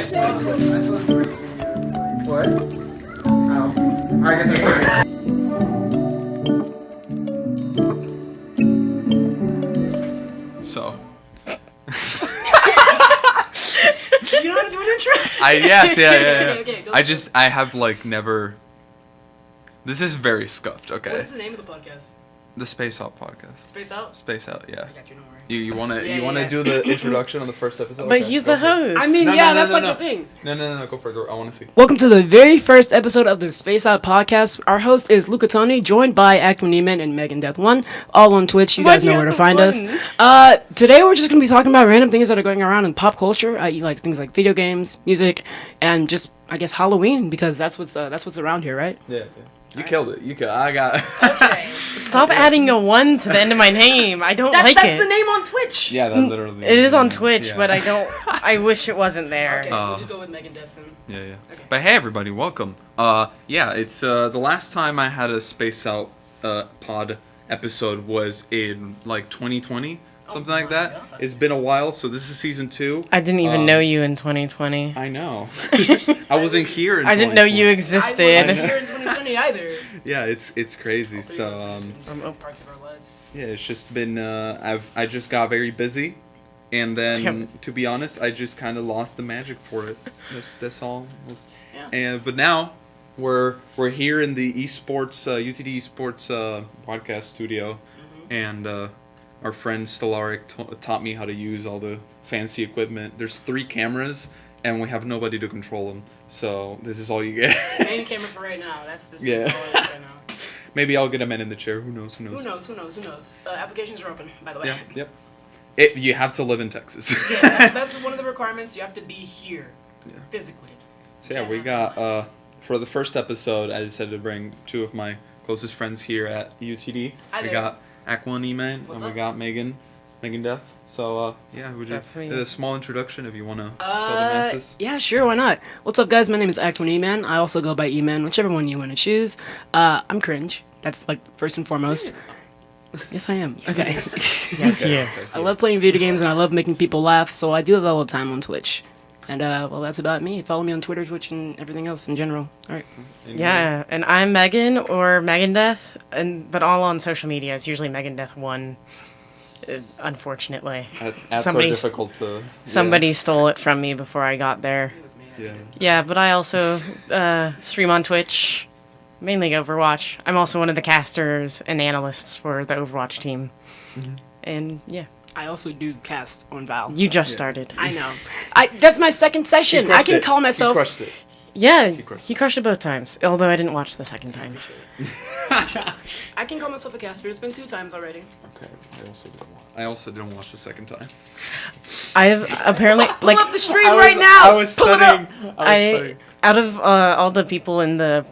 What? Oh. I guess I So. You know how to do an intro? Yes, yeah. Okay, I have like never. This is very scuffed. Okay. What is the name of the podcast? The Space Out podcast. Space Out? Space Out, yeah. I got you, no worry. You wanna Yeah. do the introduction on the first episode? But Okay, he's go the for it. host. I mean, No, that's no. the thing. No, go for it. I want to see. Welcome to the very first episode of the Space Out podcast. Our host is Luca Tony, joined by Acton Neiman and Megan Death1, all on Twitch. You guys know where to find us. Today we're just going to be talking about random things that are going around in pop culture. Like things like video games, music, and just, I guess, Halloween, because that's what's around here, right? Yeah. You killed it. I got. Okay. Stop adding a 1 to the end of my name. I don't like That's it. the name on Twitch. Yeah, that literally. It is on Twitch, yeah. but I don't. I wish it wasn't there. Okay, we'll just go with Megan Death then. Yeah. Okay. But hey, everybody, welcome. It's the last time I had a Space Out pod episode was in like 2020, something like that. God. It's been a while, so this is season 2. I didn't even know you in 2020. I know. I wasn't here in I didn't know you 2020. I existed. wasn't here in 2020 either. Yeah, it's crazy. So From parts of our lives. yeah, it's just been I just got very busy, and then to be honest, I just kind of lost the magic for it. That's all. Yeah. But now we're here in the esports UTD esports podcast studio, and our friend Stellaric taught me how to use all the fancy equipment. There's 3 cameras, and we have nobody to control them. So this is all you get. Main camera for right now. This is all it is right now. Maybe I'll get a man in the chair. Who knows? Who knows? Applications are open, by the way. Yeah. Yep. You have to live in Texas. Yeah, that's one of the requirements. You have to be here, physically. So yeah, we got for the first episode, I decided to bring 2 of my closest friends here at UTD. Hi we there. got Aquan Eman, What's and we up? got Megan Death. So we just That's me. a small introduction if you want to tell the masses. Yeah, sure, why not? What's up, guys? My name is Acton Eman. I also go by Eman, whichever one you want to choose. I'm cringe. That's like first and foremost. Yes, I am. Okay. Yes. I love playing video games and I love making people laugh, so I do that all the time on Twitch. And well, that's about me. Follow me on Twitter, Twitch, and everything else in general. All right. Yeah, and I'm Megan or Megan Death, but all on social media. It's usually Megan Death 1. Unfortunately, That's so Somebody- difficult to. somebody stole it from me before I got there. Yeah. Yeah, but I also stream on Twitch, mainly Overwatch. I'm also one of the casters and analysts for the Overwatch team. And yeah, I also do cast on Val. you just started. I know. That's my second session. I can call myself. He crushed it. Yeah, crushed he crushed it both times. Although I didn't watch the second time. I can call myself a caster. It's been 2 times already. Okay. I also didn't watch the second time. I've apparently like Pull up the stream right now. I was studying. out of all the people in the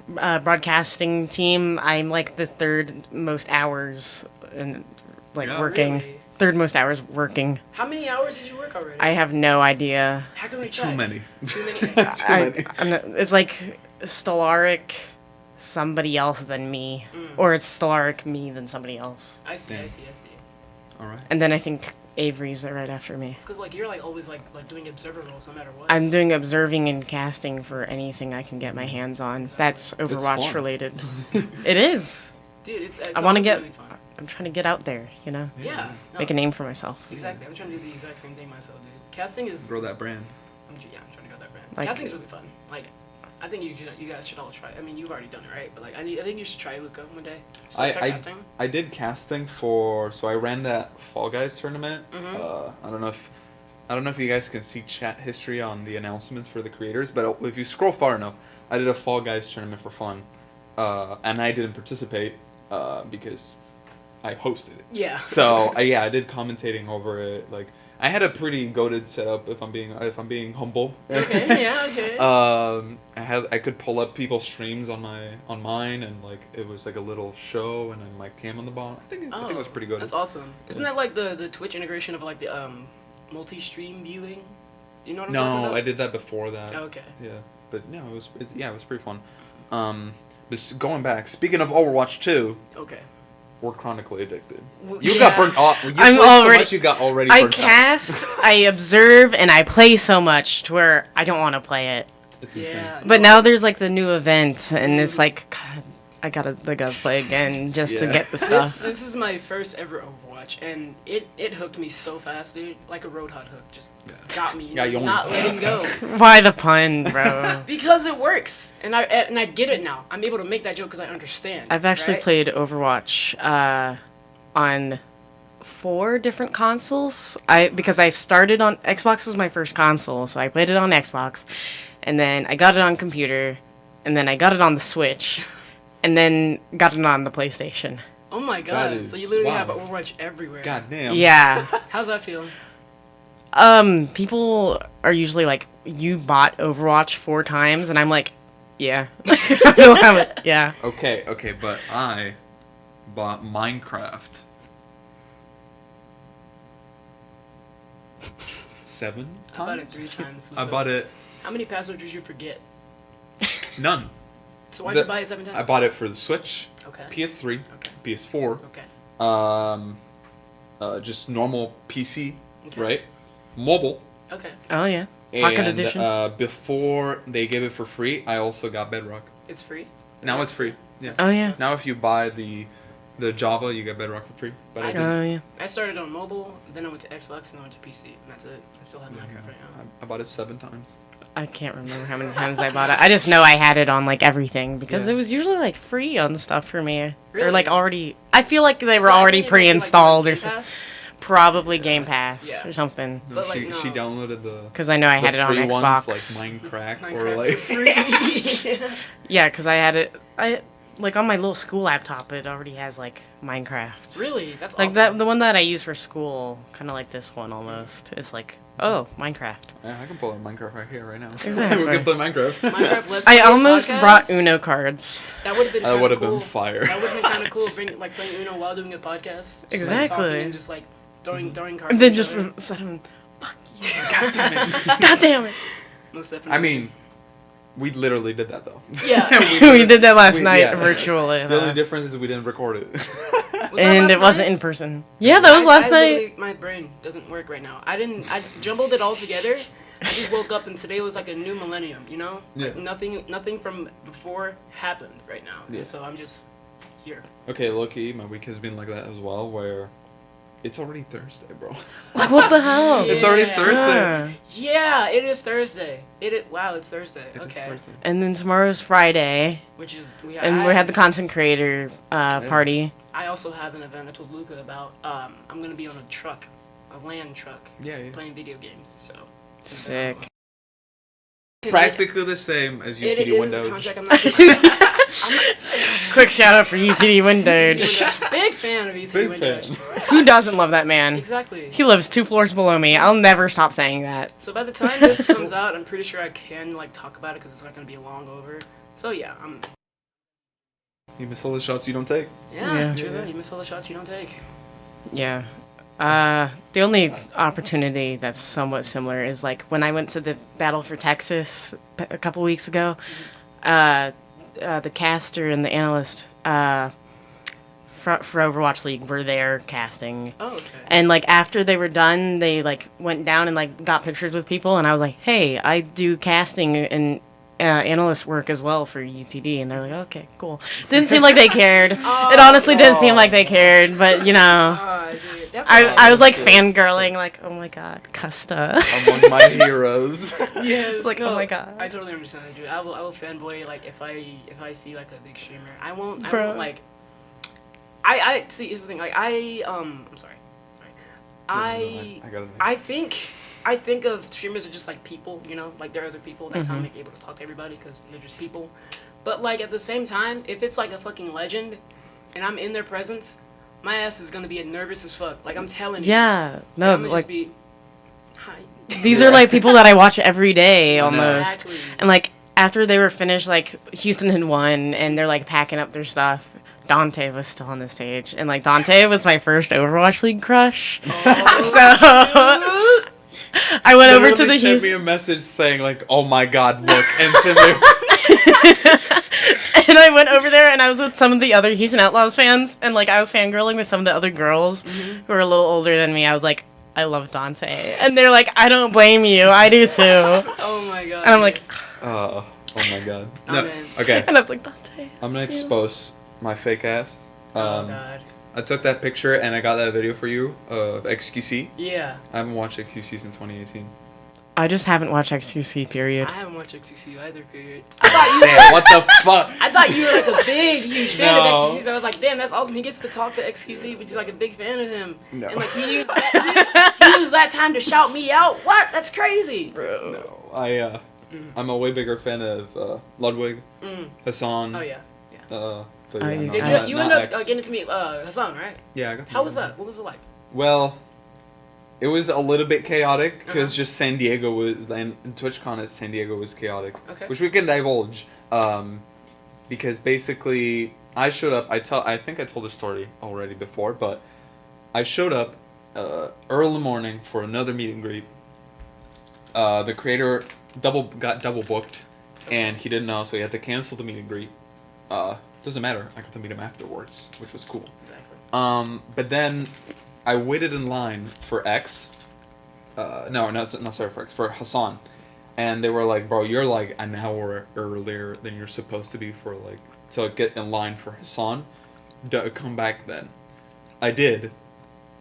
broadcasting team, I'm like the 3rd most hours and working. Really? 3rd most hours working. How many hours did you work already? I have no idea. How can we check? Too many. Too many. It's like Stellaric, somebody else than me, or it's Stellaric me than somebody else, I see. All right. and then I think Avery's right after me. It's because like you're like always like doing observer roles no matter what. I'm doing observing and casting for anything I can get my hands on. That's Overwatch fun. related. It is. Dude, it's I want to honestly get. really fun. I'm trying to get out there, you know. Yeah. No, Make a name for myself. Exactly. I'm trying to do the exact same thing myself, dude. Casting is. Grow that brand. I'm trying to grow that brand. Like- Casting's really fun. Like, I think you guys should all try. I mean, you've already done it, right? But like, I think you should try Luca one day. Start casting. I did casting so I ran that Fall Guys tournament. I don't know if you guys can see chat history on the announcements for the creators, but if you scroll far enough, I did a Fall Guys tournament for fun, and I didn't participate because I hosted it. Yeah. So I did commentating over it. Like I had a pretty goated setup if I'm being humble. Okay. Yeah. Okay. I could pull up people's streams on mine, and like it was like a little show, and then my cam on the bottom. I think it was pretty good. That's awesome. Isn't that like the Twitch integration of like the multi-stream viewing? You know what I'm talking No, about? I did that before that. Oh, okay. Yeah, but no, it was pretty fun. But going back, speaking of Overwatch 2, Okay. or chronically addicted? You got burnt off. You I'm played already. so much, you got already I burnt out. cast, I observe, and I play so much to where I don't want to play it. It's insane. Yeah. But now there's like the new event, and it's like, God, I gotta play again just to Yeah. get the stuff. This is my first ever Overwatch, and it hooked me so fast, dude. Like a Roadhog hook, just got me. Yeah, Just you not letting go. Why the pun, bro? Because it works, and I get it now. I'm able to make that joke because I understand. I've actually right? played Overwatch on 4 different consoles. Because I started on Xbox was my first console, so I played it on Xbox, and then I got it on computer, and then I got it on the Switch, and then got it on the PlayStation. Oh my god! is- So you literally wow. have Overwatch everywhere. God damn. Yeah. How's that feel? People are usually like, "You bought Overwatch 4 times," and I'm like, "Yeah." I don't have it. Yeah. Okay, but I bought Minecraft 7 I bought it times. 3 times. I bought it How many passwords did you forget? none. So why'd you buy it 7 times? I bought it for the Switch, Okay. PS3, Okay. PS4, Okay. just normal PC, Okay. right? Mobile. Okay. Oh yeah. Pocket And edition. before they gave it for free, I also got Bedrock. It's free. Now it's free. Yeah. Oh yeah. Now if you buy the Java, you get Bedrock for free. But I just Oh yeah. I started on mobile, then I went to Xbox, and then I went to PC, and that's it. I still have Minecraft right now. I bought it 7 times. I can't remember how many times I bought it. I just know I had it on like everything because Yeah. it was usually like free on stuff for me, Really? or like already. I feel like they were So I already think it might be, like, pre-installed or Game something. Pass, She Game Pass Yeah. or something. No, But, she like, she no. downloaded the Because I know I had the it on free Xbox. ones like Minecraft or Minecraft like for free. Yeah, because I had it. I like on my little school laptop. It already has like Minecraft. Really? That's Like awesome. that, the one that I use for school, kind of like this one almost. It's like, oh, Minecraft. Yeah, I can pull up Minecraft right here right now. Exactly. we can play Minecraft. Minecraft Let's I Play almost podcast? brought Uno cards. That would have been. That kinda would have cool. been fire. That would have been kind of cool. Like playing Uno while doing a podcast. Just, like, Exactly. talking and just like throwing cards. And then at just each other. set him. Fuck you. God damn it. God damn it. Most definitely. I mean, we literally did that though. Yeah. We did that last night yeah. virtually. The only difference is we didn't record it. Was that And last it wasn't night? in person. Yeah, that was last night. literally- My brain doesn't work right now. I jumbled it all together. I just woke up and today was like a new millennium, you know? Like Yeah. nothing from before happened right now. Yeah. And so I'm just here. Okay, low-key, my week has been like that as well, where it's already Thursday, bro. Like, what the hell? It's already Yeah. Thursday. Yeah, it is Thursday. Wow, it's Thursday. It is Okay. Thursday. And then tomorrow's Friday, Which is and we had the content creator party. I also have an event I told Luca about. I'm gonna be on a truck, a land truck, Yeah, yeah. playing video games. So Sick. Practically the same as It UTD is a Windows. contract. I'm not. Quick shout out for UTD Windows. Big fan of ET Big Windows. fan. Who doesn't love that man? Exactly. He lives 2 floors below me. I'll never stop saying that. So by the time this comes out, I'm pretty sure I can like talk about it because it's not gonna be long over. So yeah, I'm. You miss all the shots you don't take. Yeah, Yeah. true that. You miss all the shots you don't take. Yeah. The only opportunity that's somewhat similar is like when I went to the Battle for Texas a couple weeks ago. The caster and the analyst for Overwatch League were there casting. Oh, okay. And like after they were done, they like went down and like got pictures with people, and I was like, "Hey, I do casting and analyst work as well for UTD," and they're like, "Okay, cool." Didn't seem like they cared. It honestly didn't seem like they cared, but you know, Dude, that's I was like Yes. fangirling, like, "Oh my god, Custa." Among my heroes. yes, Like, oh my God. I totally understand that, dude. I will fanboy like if I see like a big streamer. I won't like. I see. Here's the thing. Like I'm sorry. I got it. I think of streamers as just like people, you know, like they're other people. That's how I'm Mhm. like, able to talk to everybody because they're just people. But like at the same time, if it's like a fucking legend, and I'm in their presence, my ass is gonna be nervous as fuck. Like I'm telling you. Yeah, I'm no, gonna like just be. Hi. these are like people that I watch every day almost, Exactly. and like after they were finished, like Houston had won, and they're like packing up their stuff. Dante was still on the stage, and like Dante was my first Overwatch League crush. Oh, So I went over to Literally the sent Houston. me a message saying like, "Oh my God, look!" and sent me. And I went over there, and I was with some of the other Houston Outlaws fans, and like I was fangirling with some of the other girls who were a little older than me. I was like, I love Dante, and they're like, I don't blame you, I do too. Oh my god. And I'm like, Oh my god. Oh, No, man. okay. and I was like, Dante. I'm gonna expose my fake ass. Oh god. I took that picture and I got that video for you of XQC. Yeah. I haven't watched XQC since 2018. I just haven't watched XQC, period. I haven't watched XQC either, period. Damn, what the fuck? I thought you were like a big, huge fan No. of XQC. So I was like, damn, that's awesome. He gets to talk to XQC, but he's like a big fan of him. No. And like he used that time to shout me out. What? That's crazy. No, I'm a way bigger fan of Ludwig, Hassan. Oh yeah. But Oh, yeah, you- no, Did not- you not end up X. getting to meet Hassan, right? Yeah, I got to How meet was him. that? What was it like? Well, it was a little bit chaotic because just San Diego was, and TwitchCon at San Diego was chaotic, Okay. which we can divulge. Because basically, I showed up. I think I told the story already before, but I showed up early in the morning for another meet and greet. The creator got double booked, and he didn't know, so he had to cancel the meet and greet. Doesn't matter. I got to meet him afterwards, which was cool. Exactly. But then I waited in line for X. Not sorry for X, for Hassan. And they were like, bro, you're like an hour earlier than you're supposed to be for like, to get in line for Hassan. Come back then. I did.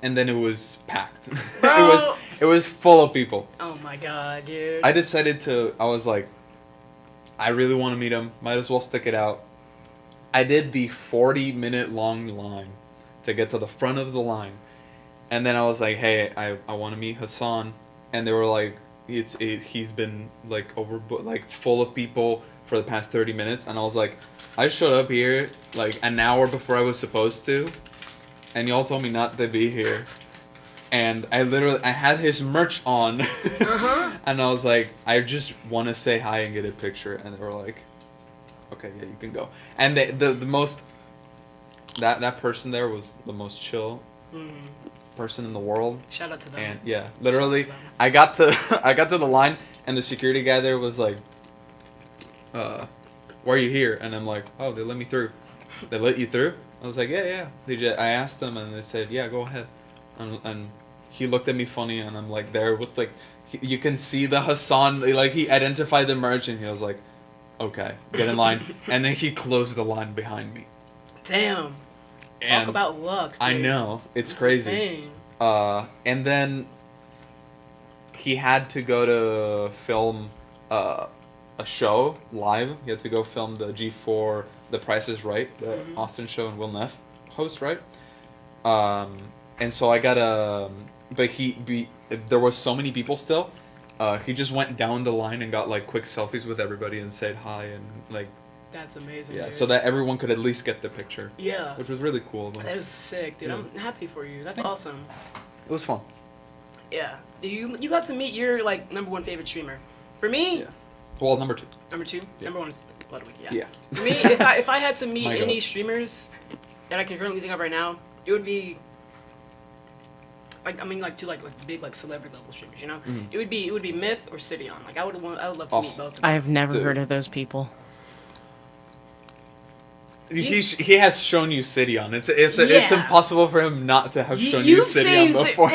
And then it was packed. Bro. it was full of people. Oh my god, dude. I was like, I really want to meet him. Might as well stick it out. I did the 40-minute long line to get to the front of the line. And then I was like, hey, I want to meet Hassan. And they were like, he's been like like full of people for the past 30 minutes. And I was like, I showed up here like an hour before I was supposed to. And y'all told me not to be here. And I had his merch on. And I was like, I just want to say hi and get a picture. And they were like, okay, yeah, you can go. And the most, that person there was the most chill person in the world. Shout out to them. And yeah, literally, I got to the line, and the security guy there was like, why are you here? And I'm like, oh, they let me through. They let you through? I was like, yeah. I asked them, and they said, yeah, go ahead. And he looked at me funny, and I'm like there with like, you can see the Hassan, like he identified the merch, and he was like, okay, get in line. And then he closed the line behind me. Damn. And Talk about luck. Dude. I know, it's That's crazy. insane. And then he had to go to film a show live. He had to go film the G4, The Price is Right, the Austin show, and Will Neff host, right? And so I got but there was so many people still. He just went down the line and got like quick selfies with everybody and said hi and like. That's amazing. Yeah, dude. so that everyone could at least get the picture. Yeah. Which was really cool. Though. That was sick, dude. Yeah. I'm happy for you. That's awesome. It was fun. Yeah. You got to meet your like number one favorite streamer. For me, Yeah. Well, number 2. number 2, Yeah. number 1 is Ludwig. Yeah. Yeah. For me, if I had to meet My any God. streamers that I can currently think of right now, it would be like two big like celebrity level streamers. You know, it would be Myth or Cidion. Like I would love to meet both of them. I have never Dude. heard of those people. He has shown you Cidion. It's Yeah. impossible for him not to have shown you You've Cidion seen before.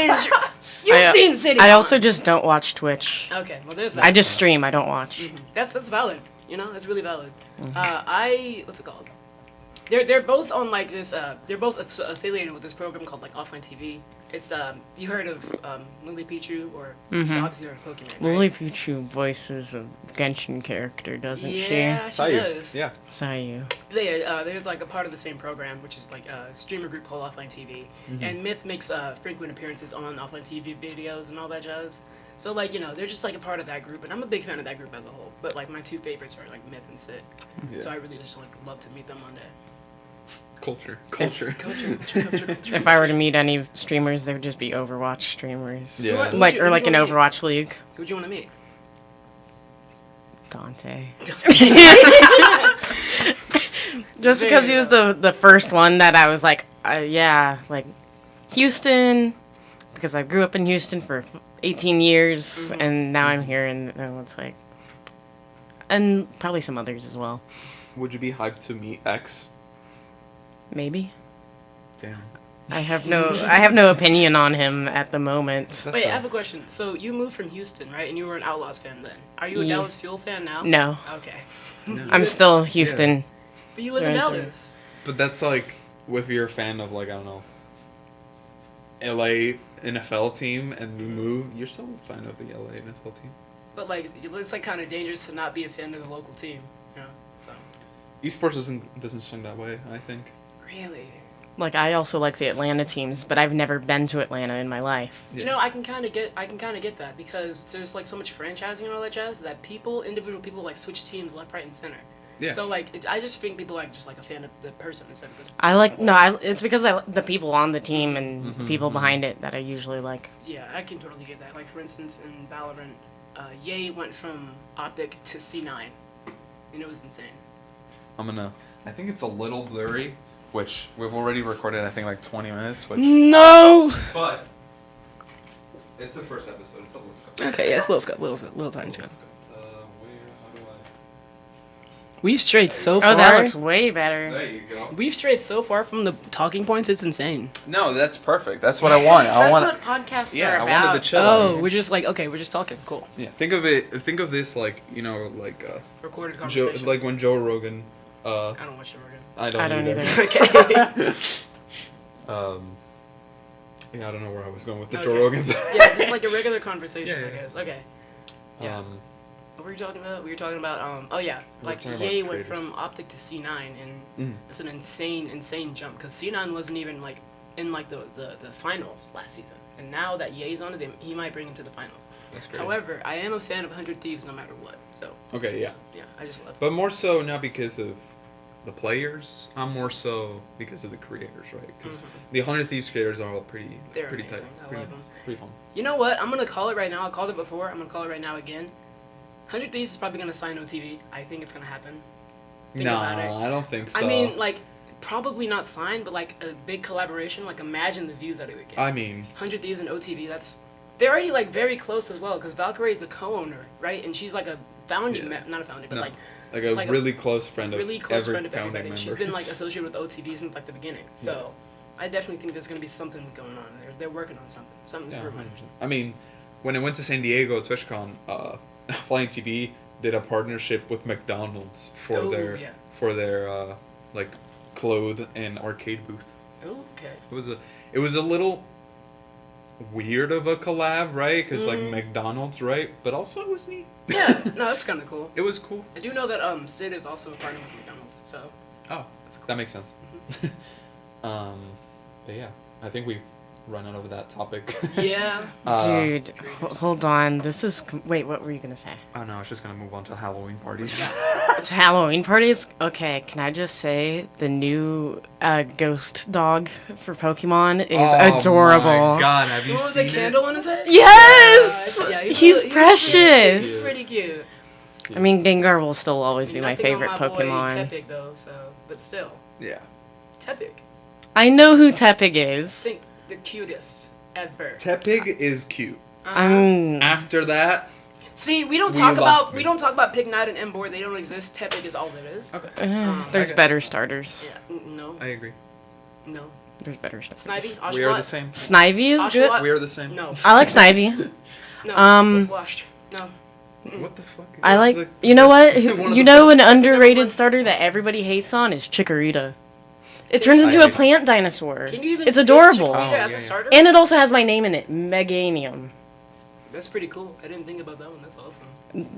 You've seen Cidion. I also just don't watch Twitch. Okay, well there's that. I just stream. I don't watch. That's valid. You know, that's really valid. What's it called? They're both on like this. They're both affiliated with this program called like Offline TV. It's you heard of Lily Pichu or obviously you heard of Pokemon, right? Lily Pichu voices a Genshin character, doesn't Yeah, she Sayu. does. Yeah. she? Sayu. They're like a part of the same program, which is like a streamer group called Offline TV. And Myth makes frequent appearances on Offline TV videos and all that jazz. So like they're just like a part of that group, and I'm a big fan of that group as a whole. But like my two favorites are like Myth and Sid. Yeah. So I really just like love to meet them one day. Culture. Culture. If I were to meet any streamers, they would just be Overwatch streamers. Yeah. Who Like would or you like an wanna meet? Overwatch league. Who'd you want to meet? Dante. Just because he was the first one that I was like, yeah, like Houston, because I grew up in Houston for 18 years, and now I'm here, and it's like, and probably some others as well. Would you be hyped to meet X? Maybe. Damn. I have no opinion on him at the moment. That's Wait, I fine. have a question. So you moved from Houston, right? And you were an Outlaws fan then. Are you a Yeah. Dallas Fuel fan now? No, Okay. I'm still Houston. But you live in Through and Dallas. But that's like, if you're a fan of, like, I don't know, LA NFL team and you move, you're still a fan of the LA NFL team. But like, it's like kind of dangerous to not be a fan of the local team. You know. So. Esports doesn't swing that way, I think. Really. Like, I also like the Atlanta teams, but I've never been to Atlanta in my life. You know, I can kind of get that because there's like so much franchising and all that jazz that individual people like switch teams left, right, and center. Yeah. So like, I just think people like just like a fan of the person instead of It's because the people on the team and the people behind it that I usually like. Yeah, I can totally get that. Like for instance, in Valorant, Ye went from Optic to C9, and it was insane. I think it's a little blurry, which we've already recorded, I think, like 20 minutes, which... No. But it's the first episode, it's a little scope. Okay, yeah, it's little time scope. How do We've strayed so Oh, far. that looks way I... better. There you go. We've strayed so far from the talking points. It's insane. No, that's perfect. That's what I want. That's what podcasts are I about. wanted to chill. Oh, we're just like we're just talking. Cool. Yeah, think of this like, you know, like Recorded Joe, conversation. like when Joe Rogan I don't watch Joe Rogan. I I don't either. Okay. Yeah, I don't know where I was going with the Okay. Joe Rogan. Yeah, just like a regular conversation, Yeah, I yeah. guess. Okay. Yeah. Um, What were you talking about? We were talking about oh yeah, We were like talking Ye about went creators. from Optic to C9, and Mm. it's an insane jump because C9 wasn't even like in like the finals last season, and now that Ye's on it, he might bring him to the finals. That's great. However, I am a fan of 100 Thieves no matter what, so Okay, yeah. yeah, I just love it. But more so not because of the players. I'm more so because of the creators, right? Because the 100 Thieves creators are all pretty They're tight. amazing. I Pretty, love them. pretty fun. You know what? I'm gonna call it right now. I called it before. I'm gonna call it right now again. 100 Thieves is probably gonna sign OTV. I think it's gonna happen. Think about it. Nah, I don't think so. I mean, like, probably not signed, but like a big collaboration. Like, imagine the views that it would get. I mean, 100 Thieves and OTV. They're already like very close as well because Valkyrie is a co-owner, right? And she's like a founding, Yeah. not a founding, but No. like like a really close friend of really close every friend of founding everybody. member. She's been like associated with OTV since like the beginning. So I definitely think there's gonna be something going on. They're working on something. Something's Yeah, brewing. 100%. I mean, when it went to San Diego at TwitchCon, Flying TV did a partnership with McDonald's for Oh, their yeah. like clothes and arcade booth. Okay. It was a little weird of a collab, right? Because like Mm-hmm. McDonald's, right? But also it was neat. Yeah. No, that's kind of cool. It was cool. I do know that Sid is also a partner with McDonald's. So Oh, that's cool. that makes sense. But yeah, I think we've run out of that topic. Yeah. Dude, hold on. Wait, what were you gonna say? Oh no, I was just gonna move on to Halloween parties. It's Halloween parties? Okay, can I just say the new ghost dog for Pokemon is adorable. Oh my god, have you What was seen the candle on his head? Yes! Yeah, He's precious! He's pretty cute. I mean, Gengar will still always be my Nothing favorite on my Pokemon. Boy Tepig though, so but still, Yeah. Tepig. I know who Tepig is. I think the cutest ever. Tepig is cute. I'm. After that, See, we don't We talk lost about me. we don't talk about Pignite and Emboar. They don't exist. Tepig is all there is. okay, There's Okay. better starters. Yeah. No. I agree. No. There's better starters. Snivy. Oshawott. We are the same. Snivy is good. Oshawott? We are the same. No. I like Snivy. No. Washed. No. What the fuck? I That's like. You know what? one of You the know, best- an underrated starter that everybody hates on is Chikorita. It turns into a agree. plant dinosaur. Can you even It's get adorable. Chikorita Oh, as yeah, a yeah. starter? And it also has my name in it, Meganium. That's pretty cool. I didn't think about that one. That's awesome.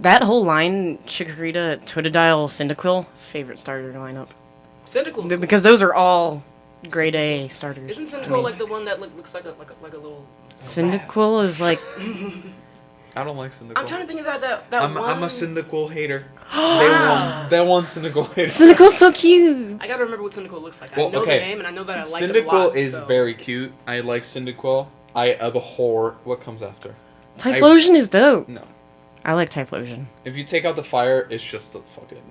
That whole line, Chikorita, Totodile, Cyndaquil, favorite starter lineup. Cyndaquil's cool. Because those are all grade A starters. Isn't to Cyndaquil me. like the one that looks like a little? Cyndaquil is like. I don't like Cyndaquil. I'm trying to think of that I'm one. a Cyndaquil hater. They want Cyndaquil hater. Cynical's so cute. I gotta remember what Cyndaquil looks like. Well, I know okay. the name and I know that I like it a Cyndaquil lot. is so. very cute. I like Cyndaquil. I abhor what comes after. Typhlosion is dope. No. I like Typhlosion. If you take out the fire, it's just a fucking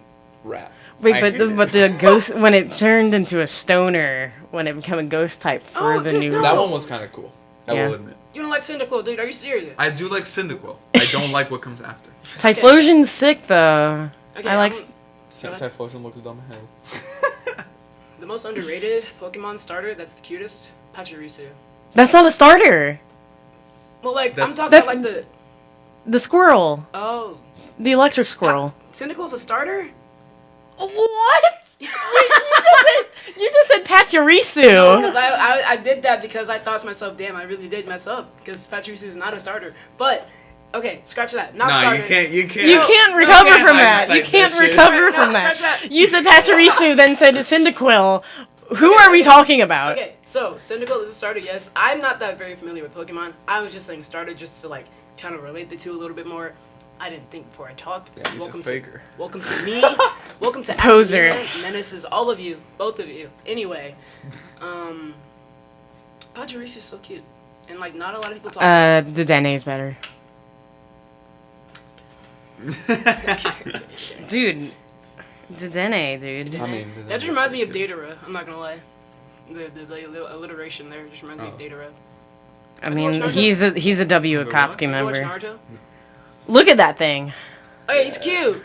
rat. Wait, I but hate it. the ghost when it turned into a stoner, when it became a ghost type for Oh, the dude, new. no. That one was kind of cool. I Yeah. will admit. You don't like Cyndaquil, dude? Are you serious? I do like Cyndaquil. I don't like what comes after. Typhlosion's sick though. Okay, I like. Typhlosion looks dumb as hell. the most underrated Pokemon starter. That's the cutest. Pachirisu. That's not a starter. Well, like I'm That's- talking that- about like The squirrel. oh, The electric squirrel. Cyndaquil's a starter. What? you just said Pachirisu. Because I did that because I thought to myself, damn, I really did mess up because Pachirisu is not a starter. But okay, scratch that. Not Nah, starter. you can't. You can't recover can't from that. You hindsight can't that shit. recover No, from scratch that. that. You said Pachirisu, then said Cyndaquil. Who are we talking about? Okay, so Cyndaquil is a starter. Yes, I'm not that very familiar with Pokemon. I was just saying starter just to like kind of relate the two a little bit more. I didn't think before I talked. Yeah, he's a faker. Welcome to me. Welcome to Poser. Academia, Menaces, all of you, both of you. Anyway, Pachirisu's so cute, and like not a lot of people talk. The Dene's better. Dude. Dedenne, dude. I mean, That just reminds me of Datara. I'm not gonna lie. The alliteration there just reminds me of Datara. I mean, he's a W Akatsuki You watch member. Naruto? Look at that thing. Oh yeah, he's cute.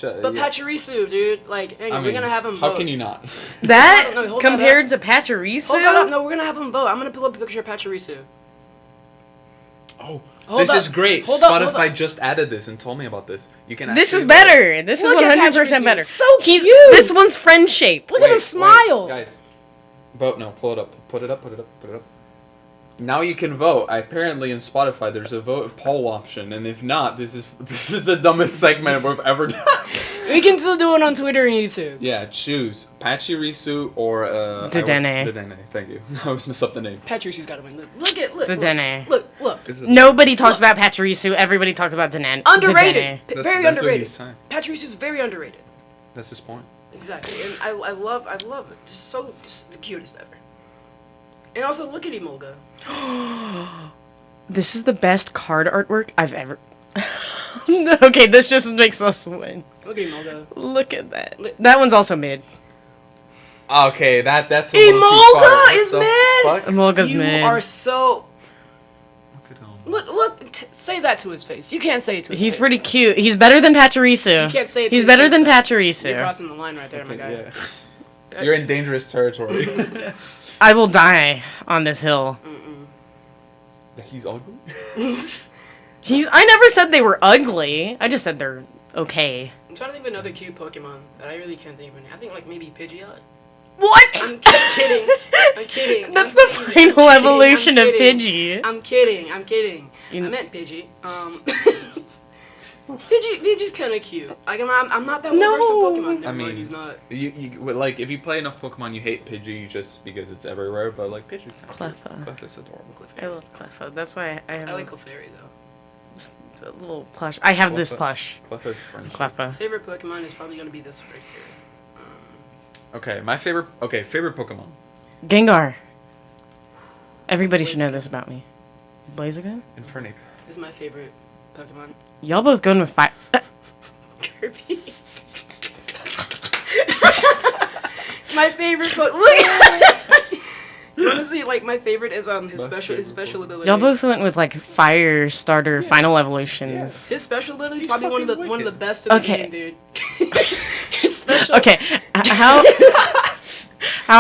But yeah. Pachirisu, dude, like, hang on, I mean, we're gonna have him how vote. can you not? That No, hold that compared to Pachirisu? Hold that up. No, we're gonna have him vote. I'm gonna pull up a picture of Pachirisu. Oh, Hold this up. is great. Hold up, hold Spotify up. just added this and told me about this. You can. This is actually better. This is Look at 100% Pachirisu. better. So He's, cute. This one's friend shaped. Look at the Wait, smile. guys. Vote no. Pull it up. Put it up. Put it up. Put it up. Now you can vote. Apparently in Spotify there's a vote poll option, and if not, this is the dumbest segment we've ever done. We can still do it on Twitter and YouTube. Yeah, choose Pachirisu or Dedenne. Dedenne. Thank you. I always mess up the name. Pachirisu's gotta win. Look. Dedenne. Look. This is- Nobody talks about Pachirisu. Everybody talks about Dedenne. Underrated. That's- Very that's what underrated. he's saying. Pachirisu's very underrated. That's his point. Exactly, and I love it. Just the cutest ever. And also, look at Emolga. This is the best card artwork I've ever. Okay, this just makes us win. Look at Emolga. Look at that. That one's also mid. Okay, that's a little too Emolga far. What is the mid! fuck? Emolga's You mid. are so. Look at him. Look. Say that to his face. You can't say it to his He's face. pretty cute. He's better than Pachirisu. You can't say it to He's his better face, than though. You're Pachirisu. crossing the line right there, my guy. Yeah. You're in dangerous territory. I will die on this hill. He's ugly. I never said they were ugly. I just said they're okay. I'm trying to think of another cute Pokemon that I really can't think of. I think like maybe Pidgeot. What? I'm kidding. I'm kidding. That's I'm the kidding. final I'm kidding. evolution I'm of kidding. Pidgey. I'm kidding. You- I meant Pidgey. Pidgey's kind of cute. Like I'm not that well versed in Pokemon. I mean, he's not. You like if you play enough Pokemon, you hate Pidgey just because it's everywhere. But like Pidgey's Cleffa. Cleffa's adorable. I love Cleffa. That's why I have I like Clefairy though. a little plush. I have this Cleffa. plush. Cleffa's friend. Cleffa. Favorite Pokemon is probably gonna be this right here. Okay, my favorite. Okay, favorite Pokemon. Gengar. Everybody should know this about me. Blaziken? Infernape. This is my favorite Pokemon. Y'all both going with fire. Kirby. My favorite Look. Honestly, like my favorite is his special ability. Y'all both went with like fire starter final evolutions. His special ability is probably fucking one of the wicked. best in Okay. the game, dude. His special. Okay, how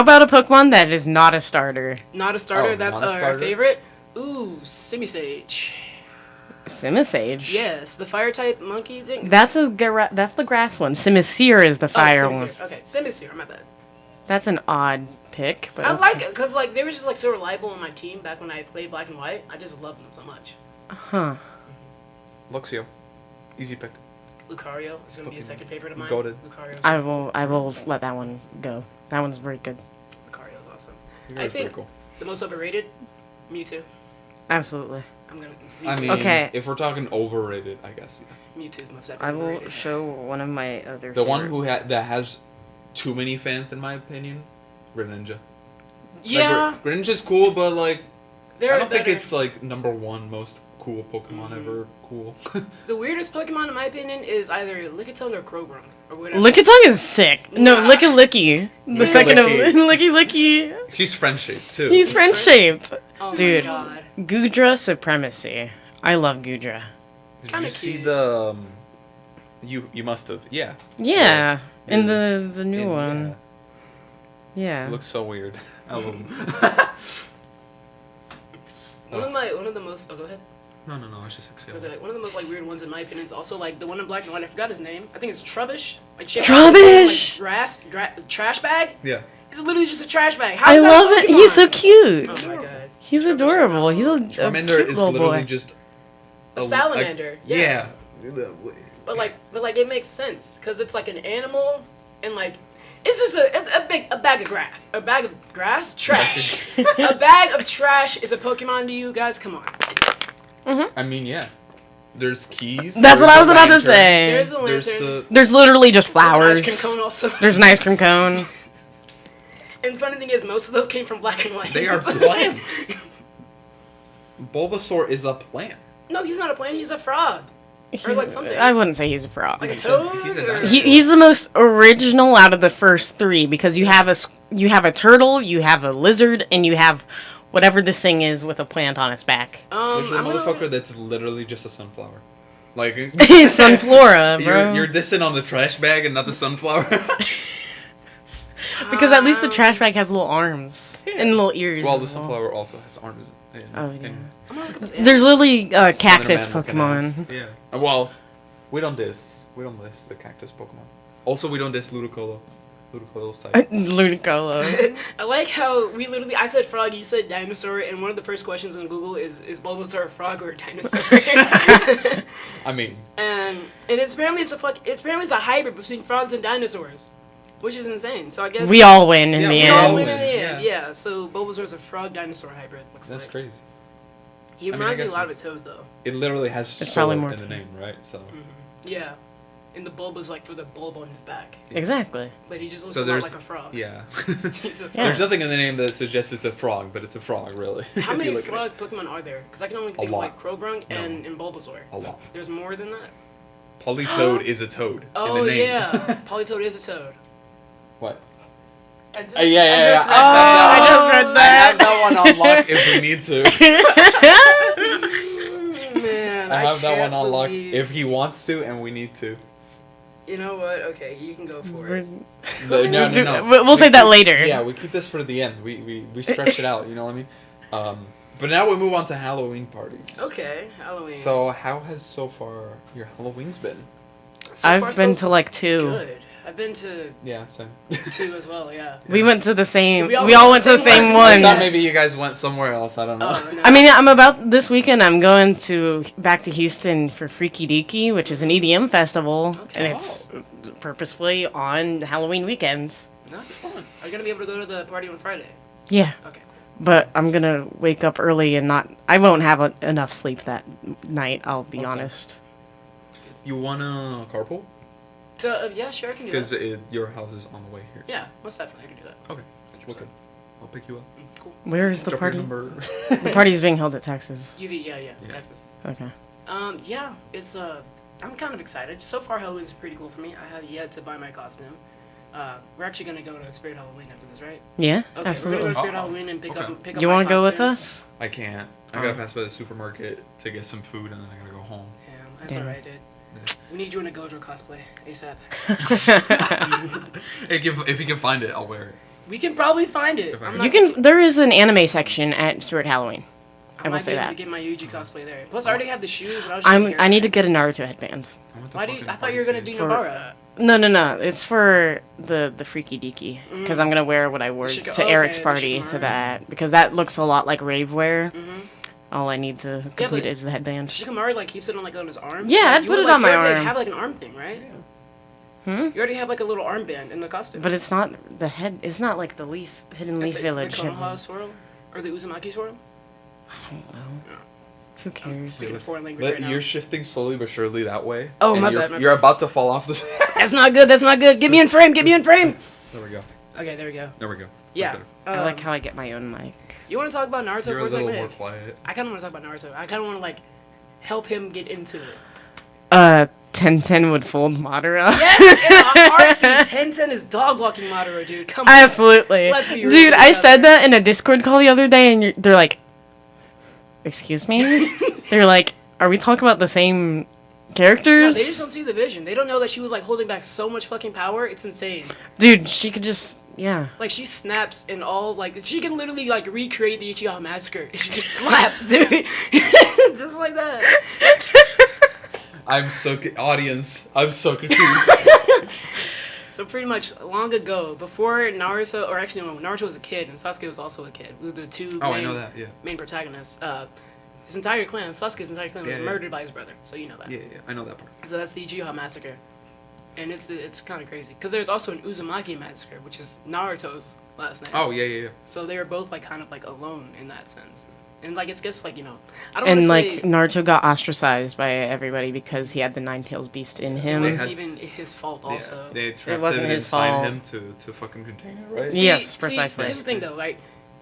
about a Pokemon that is not a starter? Not a starter. Oh, That's not a our starter? favorite. Ooh, Simisage. Simisage. Yes, the fire type monkey thing. That's that's the grass one. Simisear is the fire one. Simisear. Okay, Simisear. My bad. That's an odd pick, but I okay. like it because like they were just like so reliable on my team back when I played Black and White. I just loved them so much. Huh. Luxio. Easy pick. Lucario is gonna be a second favorite of mine. Goated. Lucario. I will let that one go. That one's very good. Lucario's awesome. You I guys think pretty cool. the most overrated, Mewtwo. Absolutely. I'm gonna. It's I Mewtwo. mean, Okay. if we're talking overrated, I guess yeah. Mewtwo's most I will overrated. show one of my other. The one favorite- that has too many fans, in my opinion, Greninja. Yeah, Like, Greninja's cool, but like they're I don't think better. it's like #1 most cool Pokemon ever. Cool. The weirdest Pokemon in my opinion is either Lickitung or Croagunk or whatever. Lickitung is sick. No, Nah. Licky. The Yeah. second of Licky. Licky. She's friend shaped too. He's friend shaped. Oh Dude. my god. Gudra supremacy. I love Gudra. Did kinda you see cute. the You must have. Yeah. Yeah, in Yeah. the new one. Yeah. It looks so weird. I love him. One of the most. Oh, go ahead. No, I was just I was excited. gonna say, one of the most like weird ones in my opinion is also like the one in black and white. I forgot his name. I think it's Trubbish. Like Trubbish! Like trash bag. Yeah. It's literally just a trash bag. How I is that love a it. He's so Pokemon? cute. Oh my god. He's adorable. He's a Charmander cute is little literally boy. just A salamander. Yeah. But like it makes sense because it's like an animal and like it's just a bag of grass. A bag of grass? Trash. A bag of trash is a Pokemon to you guys? Come on. I mean, yeah. There's keys. That's what I there's was a about to lantern, say. There's a There's lantern. There's literally just There's an flowers. ice cream cone also. There's an ice cream cone. And the funny thing is, most of those came from black and white. They are plants. Bulbasaur is a plant. No, he's not a plant. He's a frog. Or like something. I wouldn't say he's a frog. Like a He's a- toad. he's a or- dinosaur. He's the most original out of the first three because you have a turtle, you have a lizard, and you have whatever this thing is with a plant on its back. There's a I'm gonna- motherfucker that's literally just a sunflower. Like It's Sunflora, bro. you're dissing on the trash bag and not the sunflower. Because at least the trash bag has little arms and little ears. Well, the as well. sunflower also has arms. Oh, yeah. I'm gonna look at this There's literally cactus Slenderman looking Pokemon. ass. Yeah. Well, we don't diss the cactus Pokemon. Also, we don't diss Ludicolo. Ludicolo's type. Ludicolo. I like how I said frog, you said dinosaur, and one of the first questions on Google is Bulbasaur a frog or a dinosaur? I mean, and apparently it's a hybrid between frogs and dinosaurs, which is insane. So I guess We all win in Yeah, the we we all all end. win in the Yeah. end. Yeah. So Bulbasaur's a frog dinosaur hybrid. Looks that's like. crazy. He I mean, reminds I me a guess lot of a it's- toad though. It literally has It's soul probably more in the to- name, right? So. Yeah. And the bulb is like for the bulb on his back, Exactly. but he just looks So a lot there's like a frog. yeah. He's a frog. Yeah. There's nothing in the name that suggests it's a frog, but it's a frog, really. How if many you look at it. frog Pokemon are there? Because I can only think of lot. like Croagunk No. and Bulbasaur. A lot. There's more than that. Polytoad is a toad in Oh the name. yeah, Polytoad is a toad. What? I just, Yeah. just read I that. just read I have that one on lock if we need to. Man, I have that one can't on lock believe- if he wants to and we need to. You know what? Okay, you can go for it. No. We'll save that later. Yeah, we keep this for the end. We stretch it out. You know what I mean? But now we move on to Halloween parties. Okay, Halloween. So how has so far your Halloween's been? So far, I've been so to like 2. Good. I've been to Yeah, same. 2 as well. Yeah. We went to the same. We all We all went to the same one. I one. thought maybe you guys went somewhere else. I don't know. Oh, no. I mean, I'm about this weekend. I'm going back to Houston for Freaky Deaky, which is an EDM festival, Okay. and it's purposefully on Halloween weekends. Not fun. Are you gonna be able to go to the party on Friday? Yeah, Okay. Cool. but I'm gonna wake up early and not. I won't have enough sleep that night. I'll be Okay. honest. You wanna carpool? So yeah, sure, I can do Because that. your house is on the way here. Yeah, most definitely I can do that. Okay. Well, good. I'll pick you up. Cool. Where is the Drop party? your number. The party is being held at Texas. UV, yeah, Yeah. Texas. Okay. Yeah, it's I'm kind of excited. So far, Halloween's pretty cool for me. I have yet to buy my costume. We're actually gonna go to Spirit Halloween after this, right? Yeah, Okay, we're gonna absolutely. go to Spirit Oh, Halloween and pick okay. up. You want to go with us? I can't. I gotta pass by the supermarket to get some food, and then I gotta go home. Yeah, that's Damn. alright, dude. Yeah. We need you in a Gojo cosplay ASAP. If you can find it, I'll wear it. We can probably find it. If I I'm can- not- You can. There is an anime section at Spirit Halloween. I will might say be able that. to get my Yuji cosplay there. Plus, I already have the shoes. And I was just I need to get a Naruto headband. I want the Why do you, fucking I thought you were gonna party do scene. Nobara. No. It's for the Freaky Deaky because I'm gonna wear what I wore Shika- to okay, Eric's the party Shikamaru. to that because that looks a lot like rave wear. Mm-hmm. All I need to complete but- is the headband. Shikamaru like keeps it on like on his arm. Yeah, Like, I'd you put would, it like, on my you already arm. have like an arm thing, right? Hmm? You already have like a little armband in the costume. But it's not the head. It's not like the hidden leaf it's village. the Konoha headband. swirl or the Uzumaki swirl. I don't know. No. Who cares? Speaking of foreign language But right now. you're shifting slowly but surely that way. Oh, and my you're, bad, my You're bad. about to fall off the. That's not good. That's not good. Get me in frame. Get me in frame. There we go. Okay, there we go. There we go. Yeah. I like how I get my own mic. You want to talk about Naruto You're for a a little second? more quiet. I kind of want to talk about Naruto. I kind of want to like help him get into it. 1010 would fold Madara. Yes, in a heartbeat. 10-10 is dog walking Madara, dude. Come on. Absolutely. Let's be real Dude, with I each said other. that in a Discord call the other day, and they're like, "Excuse me?" They're like, "Are we talking about the same characters. No, they just don't see the vision. They don't know that she was like holding back so much fucking power. It's insane. Dude, she could just Like she snaps and all like she can literally like recreate the Uchiha massacre. She just slaps, dude. Just like that. I'm so confused. So pretty much long ago, before Naruto, or actually no, Naruto was a kid and Sasuke was also a kid. The two I know that. Yeah. main protagonists. His entire clan, Sasuke's entire clan, was murdered by his brother. So you know that. Yeah, I know that part. So that's the Uchiha massacre, and it's kind of crazy because there's also an Uzumaki massacre, which is Naruto's last name. Oh yeah. So they were both like kind of like alone in that sense, and like it's just like I don't. and wanna like say Naruto got ostracized by everybody because he had the Nine-Tails Beast in it him. wasn't even his fault. Also, Yeah, they trapped wasn't him his inside fault. him to fucking contain it, right? Yes, precisely. Here's the thing though, like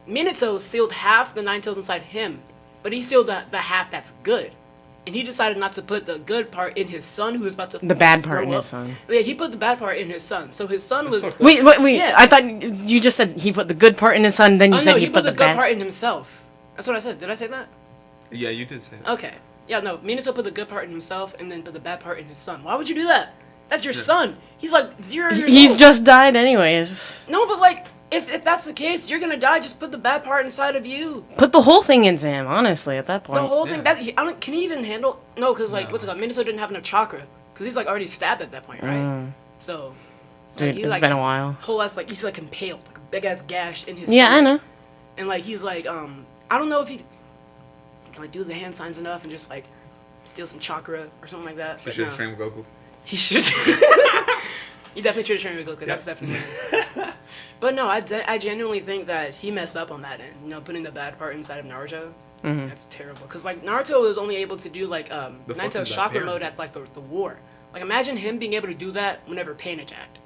Minato sealed half the Nine-Tails inside him, but he sealed the half that's good. And he decided not to put the good part in his son, who was about to The bad part grow in his up. son. Yeah, he put the bad part in his son. So his son was. Wait. Yeah. I thought you just said he put the good part in his son, then you Oh said no, he put the good bad part in himself. That's what I said. Did I say that? Yeah, you did say that. Okay. Yeah, no. Minato put the good part in himself, and then put the bad part in his son. Why would you do that? That's your son. He's like 0 years He's old. just died anyways. No, but like, if that's the case, you're gonna die. Just put the bad part inside of you. Put the whole thing into him, honestly, at that point. The whole Yeah. thing. That I don't. Can he even handle? No, because like, No. what's it called? Minato didn't have enough chakra, because he's like already stabbed at that point, right? So, Dude, he's it's like, been a while. whole ass like he's like impaled, like a big ass gash in his. Yeah, I stomach. know. And like he's like, I don't know if he can like do the hand signs enough and just like steal some chakra or something like that. You But should no. have trained with Goku. He should. He definitely should have trained with Goku. That's definitely. But no, I genuinely think that he messed up on that end. Putting the bad part inside of Naruto. That's terrible. Cause like Naruto was only able to do like fuck Naruto's is that chakra parent? mode at like the war. Like imagine him being able to do that whenever pain attacked.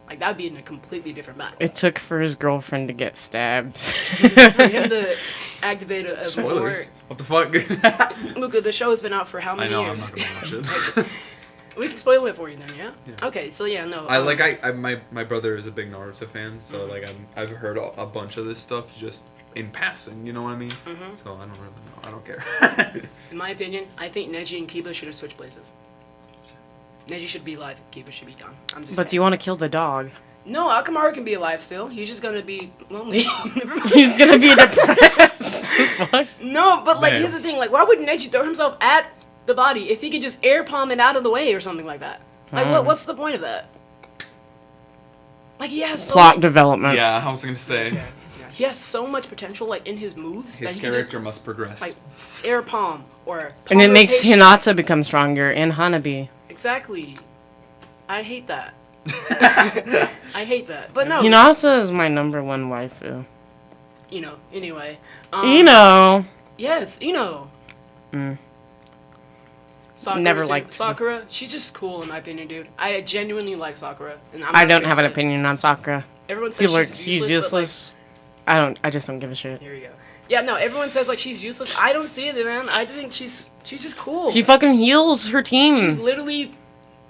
Like that would be in a completely different battle. It took for his girlfriend to get stabbed. For him to activate a more. Spoilers. What the fuck? Luca, the show has been out for how I many know. years? I'm not gonna watch it. We can spoil it for you then, yeah? Yeah. Okay, so yeah, no. My brother is a big Naruto fan, so like I've heard a bunch of this stuff just in passing. You know what I mean? So I don't really know. I don't care. In my opinion, I think Neji and Kiba should have switched places. Neji should be alive, Kiba should be gone. I'm just But saying. do you want to kill the dog? No, Akamaru can be alive still. He's just gonna be lonely. Never mind. He's gonna be depressed. Fuck. No, but like Man. here's the thing, like why would Neji throw himself at the body if he could just air palm it out of the way or something like that? Like what's the point of that? Like he has so Plot much, development. Yeah, I was gonna say he has so much potential like in his moves that his he can just character must progress. like air palm or And it makes rotation. Hinata become stronger and Hanabi. Exactly. I hate that. I hate that. But no, Hinata is my number one waifu. Anyway. Yes, Mm. Sakura Never too. liked- Sakura. She's just cool in my opinion, dude. I genuinely like Sakura, and I'm I not don't ashamed have to an say it. opinion on Sakura. Everyone says People are she's she's useless. I just don't give a shit. But, like, here you go. Yeah, no. Everyone says like she's useless. I don't see it, man. I think she's just cool. She fucking heals her team. She's literally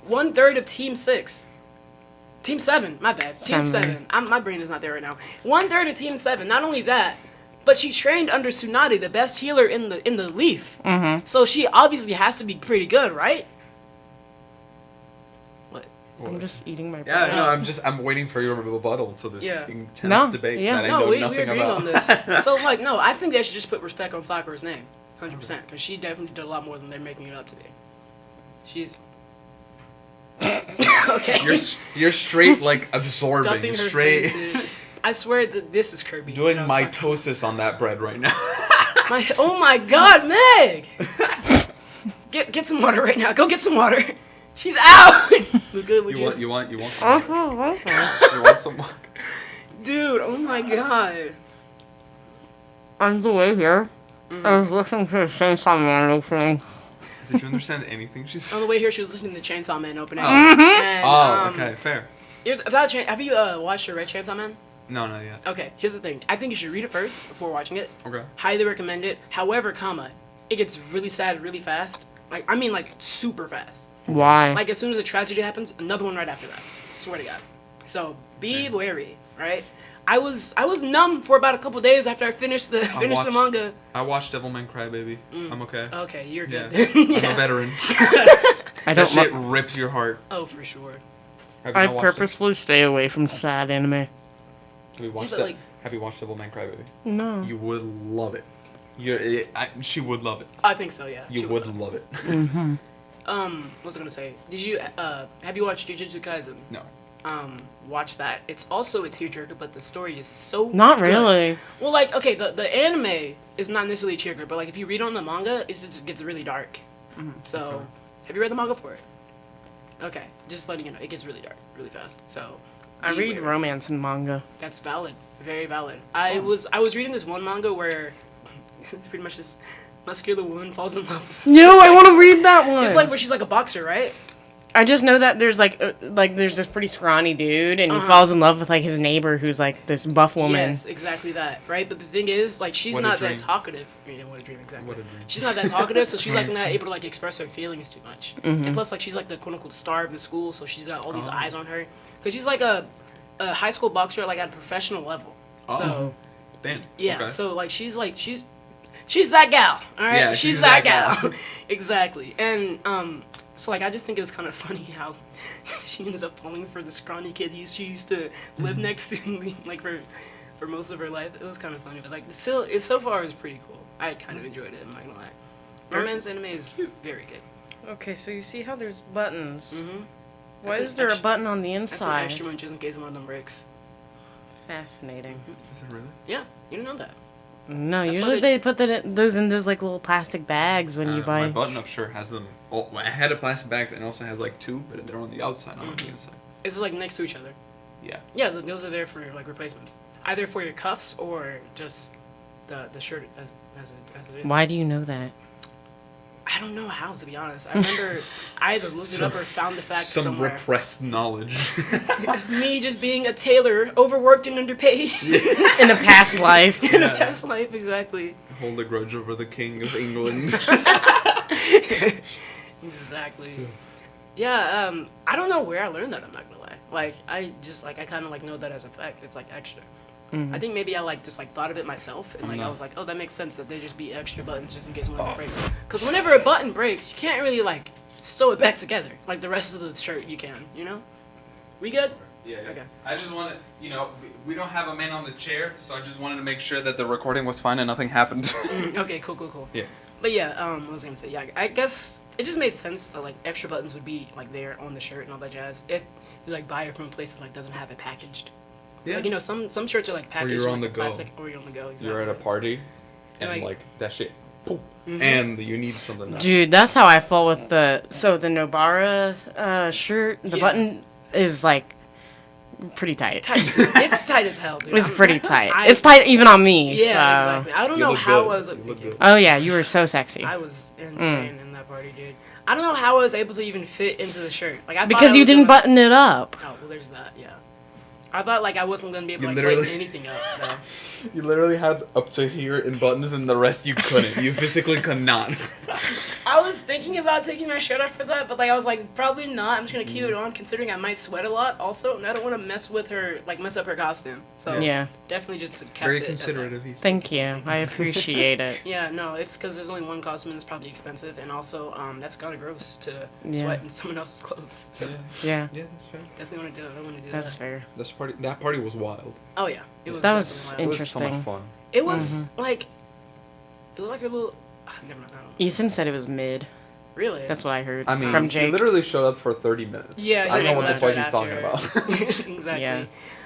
1/3 of Team 6. Team 7, my bad. Team Seven. 7. My brain is not there right now. 1/3 of Team 7. Not only that, but she trained under Tsunade, the best healer in the Leaf. Mm-hmm. So she obviously has to be pretty good, right? What? I'm just eating my Yeah, bread. no, I'm waiting for your rebuttal to this Yeah. intense No, debate yeah. that I No, know we nothing agreed about. on this. So like, no, I think they should just put respect on Sakura's name, 100%, because she definitely did a lot more than they're making it up to be. She's. Okay. You're straight like absorbing, Stuffing her straight face, dude. I swear that this is Kirby. doing You know, Sakura. mitosis on that bread right now. Oh my God, Meg! Get some water right now. Go get some water. She's out. Luca, would you want some water? You want some water? Dude, oh my God. On the way here, I was listening to the Chainsaw Man opening. Did you understand anything she said? On the way here, she was listening to Chainsaw Man opening. Oh. And, Oh, okay, fair. Have you watched the Red Chainsaw Man? No, not yet. Okay, here's the thing. I think you should read it first before watching it. Okay. Highly recommend it. However, it gets really sad really fast. Like super fast. Why? Like as soon as a tragedy happens, another one right after that. Swear to God. So be wary, right? I was numb for about a couple days after I finished the manga. I watched Devilman Crybaby. I'm okay. Okay, you're Yeah, good. I'm a veteran. I That don't. shit rips your heart. Oh, for sure. Have you I not watched it? purposefully stay away from sad anime. Have you watched but, it? like- Have you watched Devilman Crybaby? No. You would love it. She would love it. I think so. Yeah. You She would love it. What was I gonna say? Did you have you watched Jujutsu Kaisen? No. Watch that. It's also a tearjerker, but the story is so Not good. really. Well, like, okay, the anime is not necessarily a tearjerker, but like if you read on the manga, it just gets really dark. So, Okay. have you read the manga for it? Okay, just letting you know, it gets really dark, really fast. So, I be read wary. romance and manga. That's valid, very valid. I was reading this one manga where it's pretty much this muscular woman falls in love. No, I want to read that one. It's like where she's like a boxer, right? I just know that there's there's this pretty scrawny dude, and he Uh-huh. falls in love with like his neighbor, who's like this buff woman. Yes, exactly that, right? But the thing is, like, she's What a not that dream. talkative. What a dream, exactly. What a dream. She's not that talkative, so she's like not able to like express her feelings too much. Mm-hmm. And plus, like, she's like the quote unquote star of the school, so she's got all these Oh. eyes on her. Cause she's like a high school boxer, like at a professional level. Oh. So Damn. yeah, Okay. so like she's that gal, all right? Yeah, she's she's that that gal, gal. exactly. And so like I just think it's kind of funny how she ends up falling for the scrawny kid she used to live next to, like for most of her life. It was kind of funny, but like still, it so far is pretty cool. I kind of enjoyed it. I'm not gonna lie. Romance anime is very good. Okay, so you see how there's buttons. Mm-hmm. Why That's is an there a extra- button on the That's an inside? extra one just in case one of them breaks. Fascinating. Is it really? Yeah, you didn't know that. No, That's usually why they put those in those like little plastic bags when you My buy. button-up shirt has them. Oh, I had a plastic bags and it also has like two, but they're on the outside, not on the inside. It's like next to each other. Yeah. Yeah, those are there for like replacements, either for your cuffs or just the shirt as it is. Why do you know that? I don't know how, to be honest. I remember I either looked it up or found the fact Some somewhere. repressed knowledge. Me just being a tailor, overworked and underpaid In a past life. in a Yeah. past life, exactly. Hold a grudge over the king of England. Exactly. Yeah, I don't know where I learned that, I'm not gonna lie. Like, I just, like, I kind of, like, know that as a fact. It's, like, extra. I think maybe I, like, just, like, thought of it myself, and, like, I was like, oh, that makes sense that there just be extra buttons just in case one of them breaks. Because whenever a button breaks, you can't really, like, sew it back together. Like, the rest of the shirt, you can, you know? We good? Yeah, yeah. Okay. I just wanted, we don't have a man on the chair, so I just wanted to make sure that the recording was fine and nothing happened. Okay, cool. Yeah. But yeah, what was I gonna say? Yeah, I guess it just made sense that like extra buttons would be like there on the shirt and all that jazz. If you like buy it from a place that like doesn't have it packaged. Yeah. Like some shirts are like packaged. you're in, on like, the go. plastic, or you're on the go. Exactly. You're at a party, and Like- like that shit, boom, Mhm. and you need something. Else. Dude, that's how I fall with the Nobara shirt. The Yeah. button is like pretty tight. Tight. It's tight as hell, dude. It's pretty tight. I- It's tight even on me. Yeah, so. exactly. I don't You know look how good. I was. You look good. Oh yeah, you were so sexy. I was insane in that party, dude. I don't know how I was able to even fit into the shirt. Like I thought Because I you was didn't gonna- button it up. Oh well, there's that. Yeah. I thought like I wasn't gonna be able to You like literally- lighten anything up. Though. You literally had up to here in buttons, and the rest you couldn't. You physically could not. I was thinking about taking my shirt off for that, but like I was like, probably not. I'm just gonna keep it on, considering I might sweat a lot. Also, and I don't want to mess up her costume. So Yeah. definitely just kept Very it at considerate that. of you. Thank you. I appreciate it. Yeah, no, it's because there's only one costume and it's probably expensive, and also that's kind of gross to Yeah. sweat in someone else's clothes. So Yeah, Yeah, that's fair. definitely want to do it. I want to do that's that. fair. That party was wild. Oh yeah, it was. That was definitely It wild. was so much Interesting. fun. It was like, it was like a little. Never mind. I don't know. Ethan said it was mid. Really? That's what I heard I mean, from he Jake. literally showed up for 30 minutes. Yeah, I don't know what the fuck right he's talking after. about. Exactly. Yeah.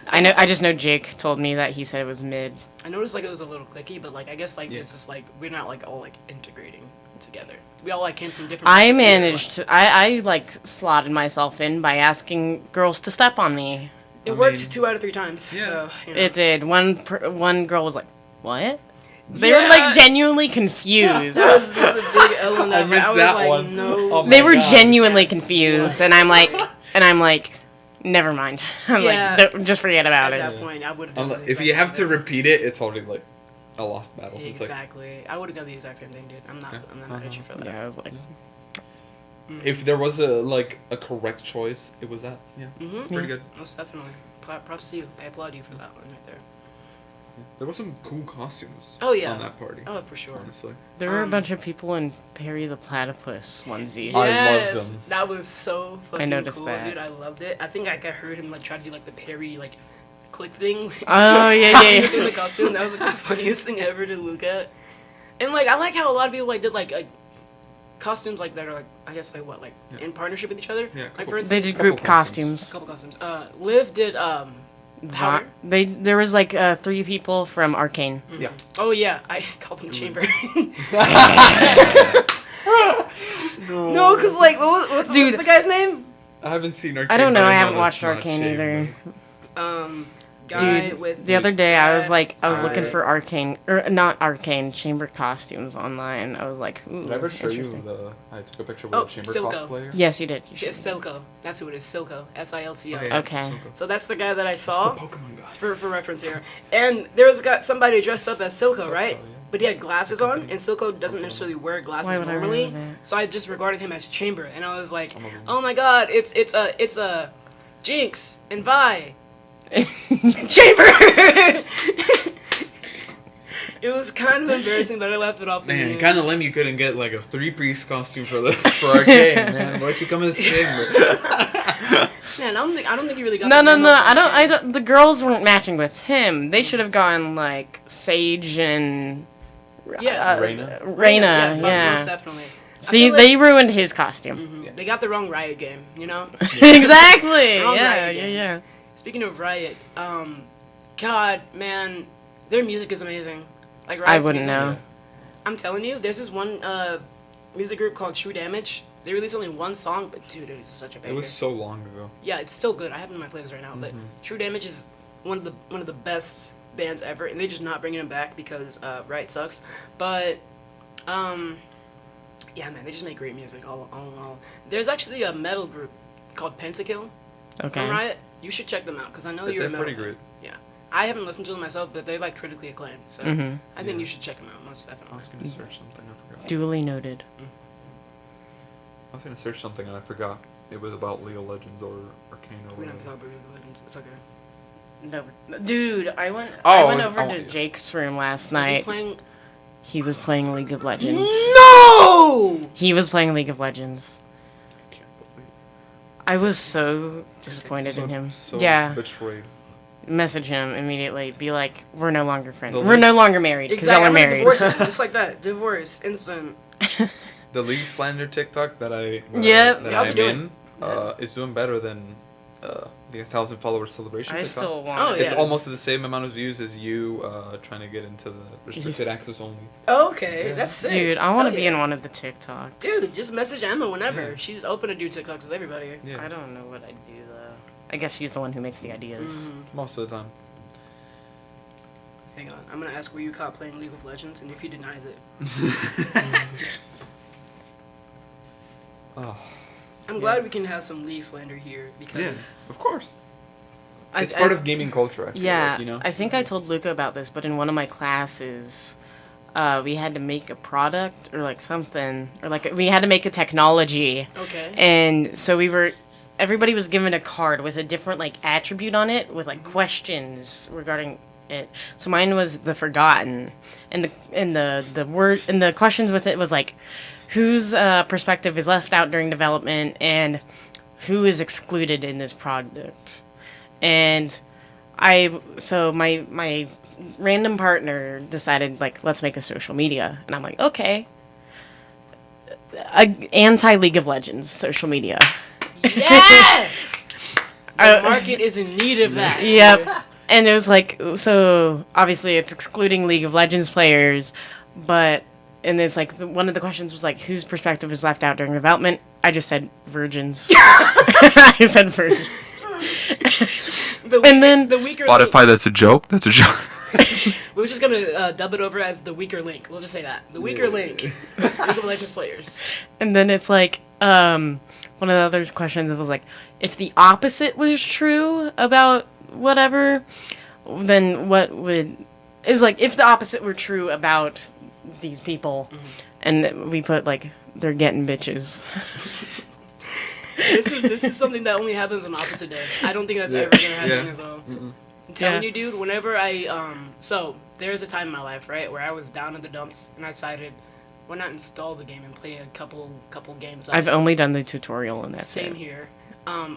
I just know Jake told me that he said it was mid. I noticed like it was a little clicky, but like I guess like Yeah. it's just like we're not like all like integrating together. We all like came from different. I parts of the US, managed like- to. I like slotted myself in by asking girls to step on me. It I worked mean, 2 out of 3 times. yeah. So, you know. It did. One girl was like, "What?" They were Yeah. like genuinely confused. That was just a big L on that. I missed was that like, one. No. Oh my They were God. genuinely Yes. confused, and I'm like, never mind. I'm Yeah. like, just forget At about that it. point, I would have done the If exact you have same to thing. repeat it, it's already like a lost battle. It's like, Exactly. I would have done the exact same thing, dude. I'm not mad at you for that. Yeah, I was like, if there was a correct choice, it was that. Yeah. Mm-hmm. Pretty good. Most definitely. Props to you. I applaud you for that one right there. There was some cool costumes. Oh, yeah. On that party. Oh, for sure. Honestly. There were a bunch of people in Perry the Platypus onesies. I loved them. That was so fucking noticed cool, that. dude. I loved it. I think I heard him like try to do like the Perry like click thing. Oh, yeah. In the costume. That was like the funniest thing ever to look at. And like I like how a lot of people like did like costumes like that are like I guess like what like in partnership with each other. Yeah, like couple- for They instance, did Couple group costumes. a couple costumes. Liv did Power. There was like 3 people from Arcane. Yeah. Oh yeah, I called him Chamber. No, cause like what's the guy's name? I haven't seen Arcane. I don't know. but I haven't that's watched not Arcane Chamber. either. Guy Dude, with the other day I was looking I- for Arcane or not Arcane Chamber costumes online. I was like, ooh, Did I ever show you interesting. I took a picture with Oh, a Chamber Silco. cosplayer? Yes, you did. You It's showed me. Silco. That's who it is. Silco. S-I-L-C-O. Oh, yeah, Okay. Silco. So that's the guy that I It's saw. the Pokemon guy. For reference here. And there was somebody dressed up as Silco, right? yeah. But he had glasses on, company. and Silco doesn't necessarily wear glasses Why would I normally. remember that? So I just regarded him as Chamber, and I was like, I'm a- oh my god, it's a Jinx and Vi. Chamber! It was kind of embarrassing, but I laughed it off. Man, kind of lame you couldn't get like a 3-piece costume for Arcane, man. Why'd you come as Chamber? Man, I don't think you really got No, the no, memo no. from I him. don't. The girls weren't matching with him. They should have gone like Sage and Yeah. Reina? Reina, Most yeah. definitely. I See, feel they ruined his costume. They got the wrong Riot game, you know? Exactly. Wrong Yeah, Riot yeah, game. yeah. Speaking of Riot, God, man, their music is amazing. Like I Riot's wouldn't music. know. I'm telling you, there's this one music group called True Damage. They released only one song, but dude, it is such a banger. It was so long ago. Yeah, it's still good. I have it in my playlist right now. But True Damage is one of the best bands ever, and they're just not bringing them back because Riot sucks. But yeah, man, they just make great music all in all. There's actually a metal group called Pentakill Okay. from Riot. You should check them out because I know you're a They're metal pretty fan. great. Yeah, I haven't listened to them myself, but they're like critically acclaimed. So Mhm. I think Yeah. you should check them out most I definitely. was gonna search something, I forgot. Duly noted. I was gonna search something and I forgot. It was about League of Legends or Arcane or We don't have to whatever. talk about League of Legends. It's okay. No, dude, I went Oh, over to yeah. Jake's room last Is he night. playing? He was playing League of Legends. No! He was playing League of Legends. I can't believe I was so disappointed in him. So Yeah. betrayed. Message him immediately. Be like, we're no longer friends. The We're no least- longer married because Exactly. y'all I'm are gonna married. divorce him, just like that. Divorce, instant. The League Slander TikTok that Yep. that How's it I'm doing? in is doing better than the 1,000 followers celebration I TikTok. still want. Oh, it. It's yeah. almost the same amount of views as you trying to get into the restricted access only. Okay, Yeah. that's sick. Dude, I want to Hell be yeah. in one of the TikToks. Dude, just message Emma whenever. Yeah. She's open to do TikToks with everybody. Yeah, I don't know what I'd do though. I guess she's the one who makes the ideas. Mhm. most of the time. Hang on, I'm gonna ask were you caught playing League of Legends, and if he denies it, Oh, I'm glad we can have some League slander here because yes, of course. I- It's I- part of gaming culture. I feel Yeah, like, you know. I think I told Luca about this, but in one of my classes, we had to make a product or like something, or like we had to make a technology, okay. and so everybody was given a card with a different like attribute on it with like questions regarding it. So mine was the Forgotten, and the word and the questions with it was like, whose perspective is left out during development and who is excluded in this product. And my random partner decided like, let's make a social media, and I'm like, okay, anti League of Legends social media. Yes. The market is in need of that. Yep. And it was like, so obviously it's excluding League of Legends players, but and it's like one of the questions was like, whose perspective is left out during development? I just said virgins. I said virgins. And then the weaker Spotify, that's a joke. That's a joke. we're just gonna dub it over as the weaker link. We'll just say that the weaker link. League of Legends players. And then it's like, one of the other questions was like, if the opposite was true about whatever, then what would... It was like, if the opposite were true about these people, and we put like, they're getting bitches. This is something that only happens on opposite day. I don't think that's ever gonna happen as well. I'm telling you, dude, whenever so there's a time in my life, right, where I was down in the dumps and I decided, why not install the game and play a couple games. I've only done the tutorial and that's Same it. here.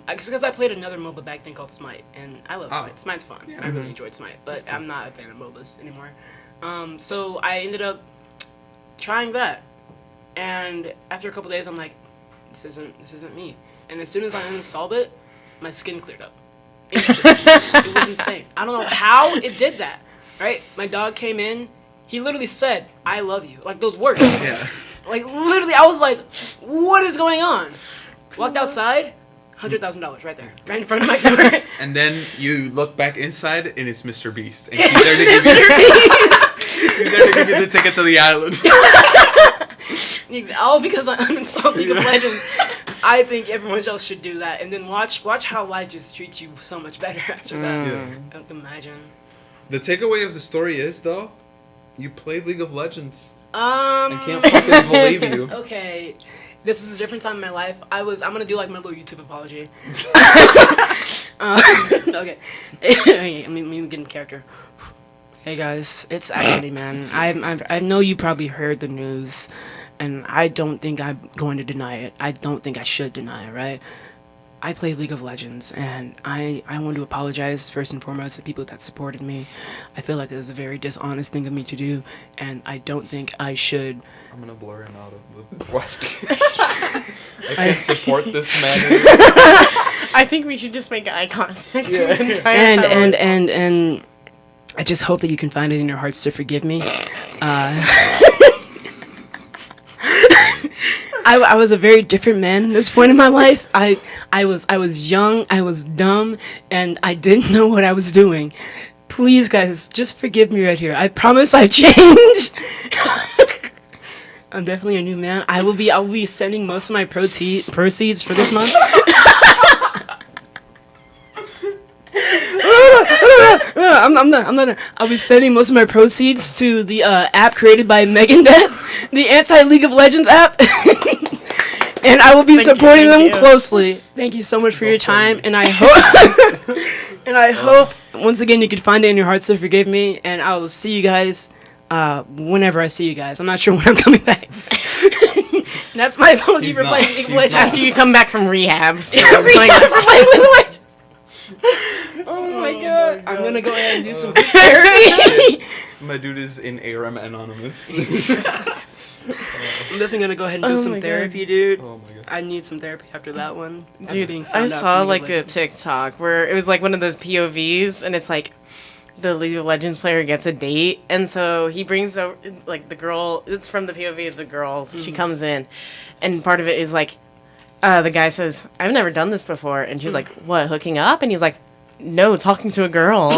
Because I played another MOBA back then called Smite, and I love Smite. Smite's fun. I really enjoyed Smite, but I'm not a fan of MOBAs anymore. So I ended up trying that, and after a couple days, I'm like, this isn't me. And as soon as I uninstalled it, my skin cleared up. Instantly. It was insane. I don't know how it did that. Right? My dog came in. He literally said, "I love you." Like those words. Yeah. Like literally, I was like, "What is going on?" Walked outside, $100,000 right there, right in front of my door. And then you look back inside, and it's Mr. Beast, and he's there to give you. He's there to give you the ticket to the island. All because I uninstalled League of Legends. I think everyone else should do that, and then watch how life just treats you so much better after that. Yeah. I can imagine. The takeaway of the story is, though, you played League of Legends. I I can't fucking believe you. Okay, this was a different time in my life. I'm gonna do like my little YouTube apology. Okay, let me get in character. Hey guys, it's actually man. I know you probably heard the news, and I don't think I'm going to deny it. I don't think I should deny it, right? I play League of Legends, and I want to apologize first and foremost to people that supported me. I feel like it was a very dishonest thing of me to do, and I don't think I should. I'm gonna blur him out of the watch. I can't support this man. I think we should just make eye contact. Yeah. And I just hope that you can find it in your hearts to forgive me. I was a very different man at this point in my life. I was young, I was dumb, and I didn't know what I was doing. Please, guys, just forgive me right here. I promise I've changed. I'm definitely a new man. I will be sending most of my proceeds for this month. I'm not. I'll be sending most of my proceeds to the app created by Megan Death, the anti-League of Legends app. And I will be supporting them closely. Thank you so much for your time, and I hope once again you can find it in your hearts to forgive me, and I will see you guys whenever I see you guys. I'm not sure when I'm coming back. That's my apology He's for not. playing League of He's Legends. After you come back from rehab. Oh my god. I'm gonna go ahead and do some therapy. My dude is in ARM Anonymous. I'm definitely gonna go ahead and do Oh some my therapy, dude. Oh my god. I need some therapy after that one. After Dude, being I found out saw from League like of a Legends. TikTok where it was like one of those POVs, and it's like the League of Legends player gets a date, and so he brings over like the girl. It's from the POV of the girl. She comes in, and part of it is like the guy says, "I've never done this before," and she's like, "What, hooking up?" And he's like, "No, talking to a girl."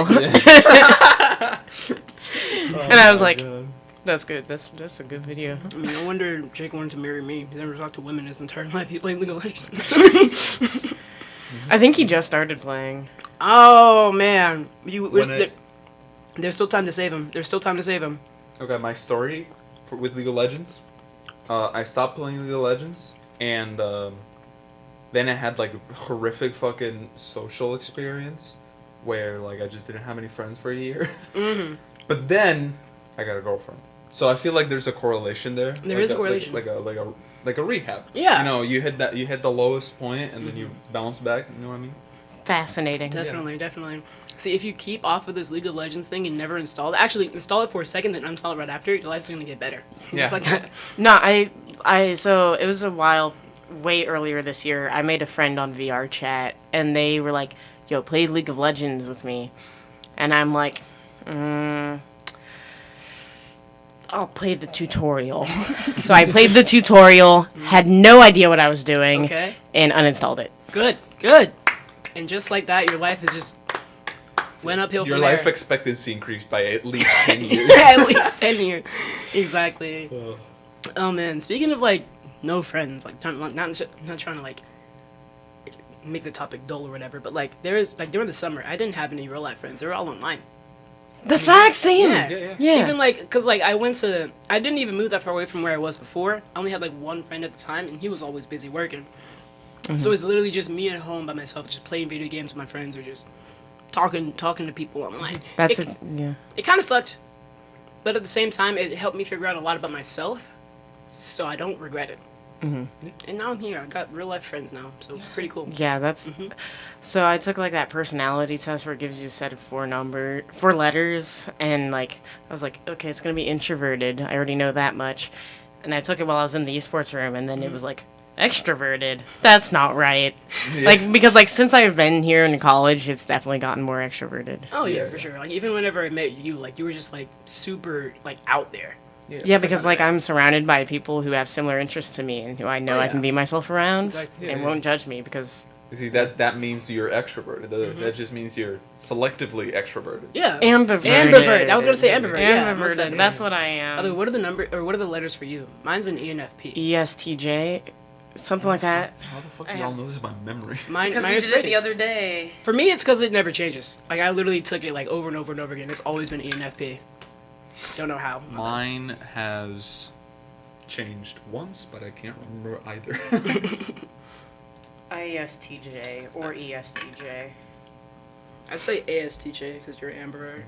And I was like, "That's good. That's a good video." I mean, no wonder Jake wanted to marry me. He never talked to women his entire life. He played League of Legends. I think he just started playing. Oh man, When there's still time to save him. There's still time to save him. Okay, my story with League of Legends. I stopped playing League of Legends, and then I had like a horrific fucking social experience where like I just didn't have any friends for a year. Mm-hmm. But then I got a girlfriend, so I feel like there's a correlation there. There is a correlation. like a rehab. Yeah. You know, you hit the lowest point, and then you bounce back. You know what I mean? Fascinating. Definitely. See, if you keep off of this League of Legends thing and never install it, actually install it for a second, then uninstall it right after, your life's gonna get better. Yeah. Just like that. No, so it was a while, way earlier this year. I made a friend on VR chat, and they were like, "Yo, play League of Legends with me," and I'm like, I'll play the tutorial. So I played the tutorial, had no idea what I was doing, Okay. and uninstalled it. Good. And just like that, your life is just went uphill Your from life there. expectancy increased by at least 10 years. At least 10 years. Exactly. Oh man, speaking of like no friends, like not trying to like make the topic dull or whatever, but like there is like during the summer, I didn't have any real life friends. They were all online. That's facts, same. Yeah. Even like, cause like I didn't even move that far away from where I was before. I only had like one friend at the time, and he was always busy working. So it's literally just me at home by myself, just playing video games with my friends or just talking to people online. That's it, yeah. It kind of sucked, but at the same time, it helped me figure out a lot about myself, so I don't regret it. Mm-hmm. And now I'm here. I got real life friends now, so it's pretty cool. Yeah, that's. So I took like that personality test where it gives you a set of four letters, and like I was like, okay, it's gonna be introverted. I already know that much, and I took it while I was in the esports room, and then it was like extroverted. That's not right. Like because like since I've been here in college, it's definitely gotten more extroverted. Oh yeah, for sure. Like even whenever I met you, like you were just like super like out there. Yeah, because like I'm surrounded by people who have similar interests to me and who I know I can be myself around and won't judge me because. You see, that means you're extroverted. That just means you're selectively extroverted. Yeah. Ambivert. I was gonna say ambivert. Ambivert. That's what I am. Although, what are the letters for you? Mine's an ENFP. ESTJ, something like that. How the fuck do y'all know this by memory? Mine Because we is did it the praise. other day. For me, it's because it never changes. Like I literally took it like over and over and over again. It's always been ENFP. Don't know how. Mine has changed once, but I can't remember either. ISTJ or ESTJ. I'd say ASTJ because you're ambivert.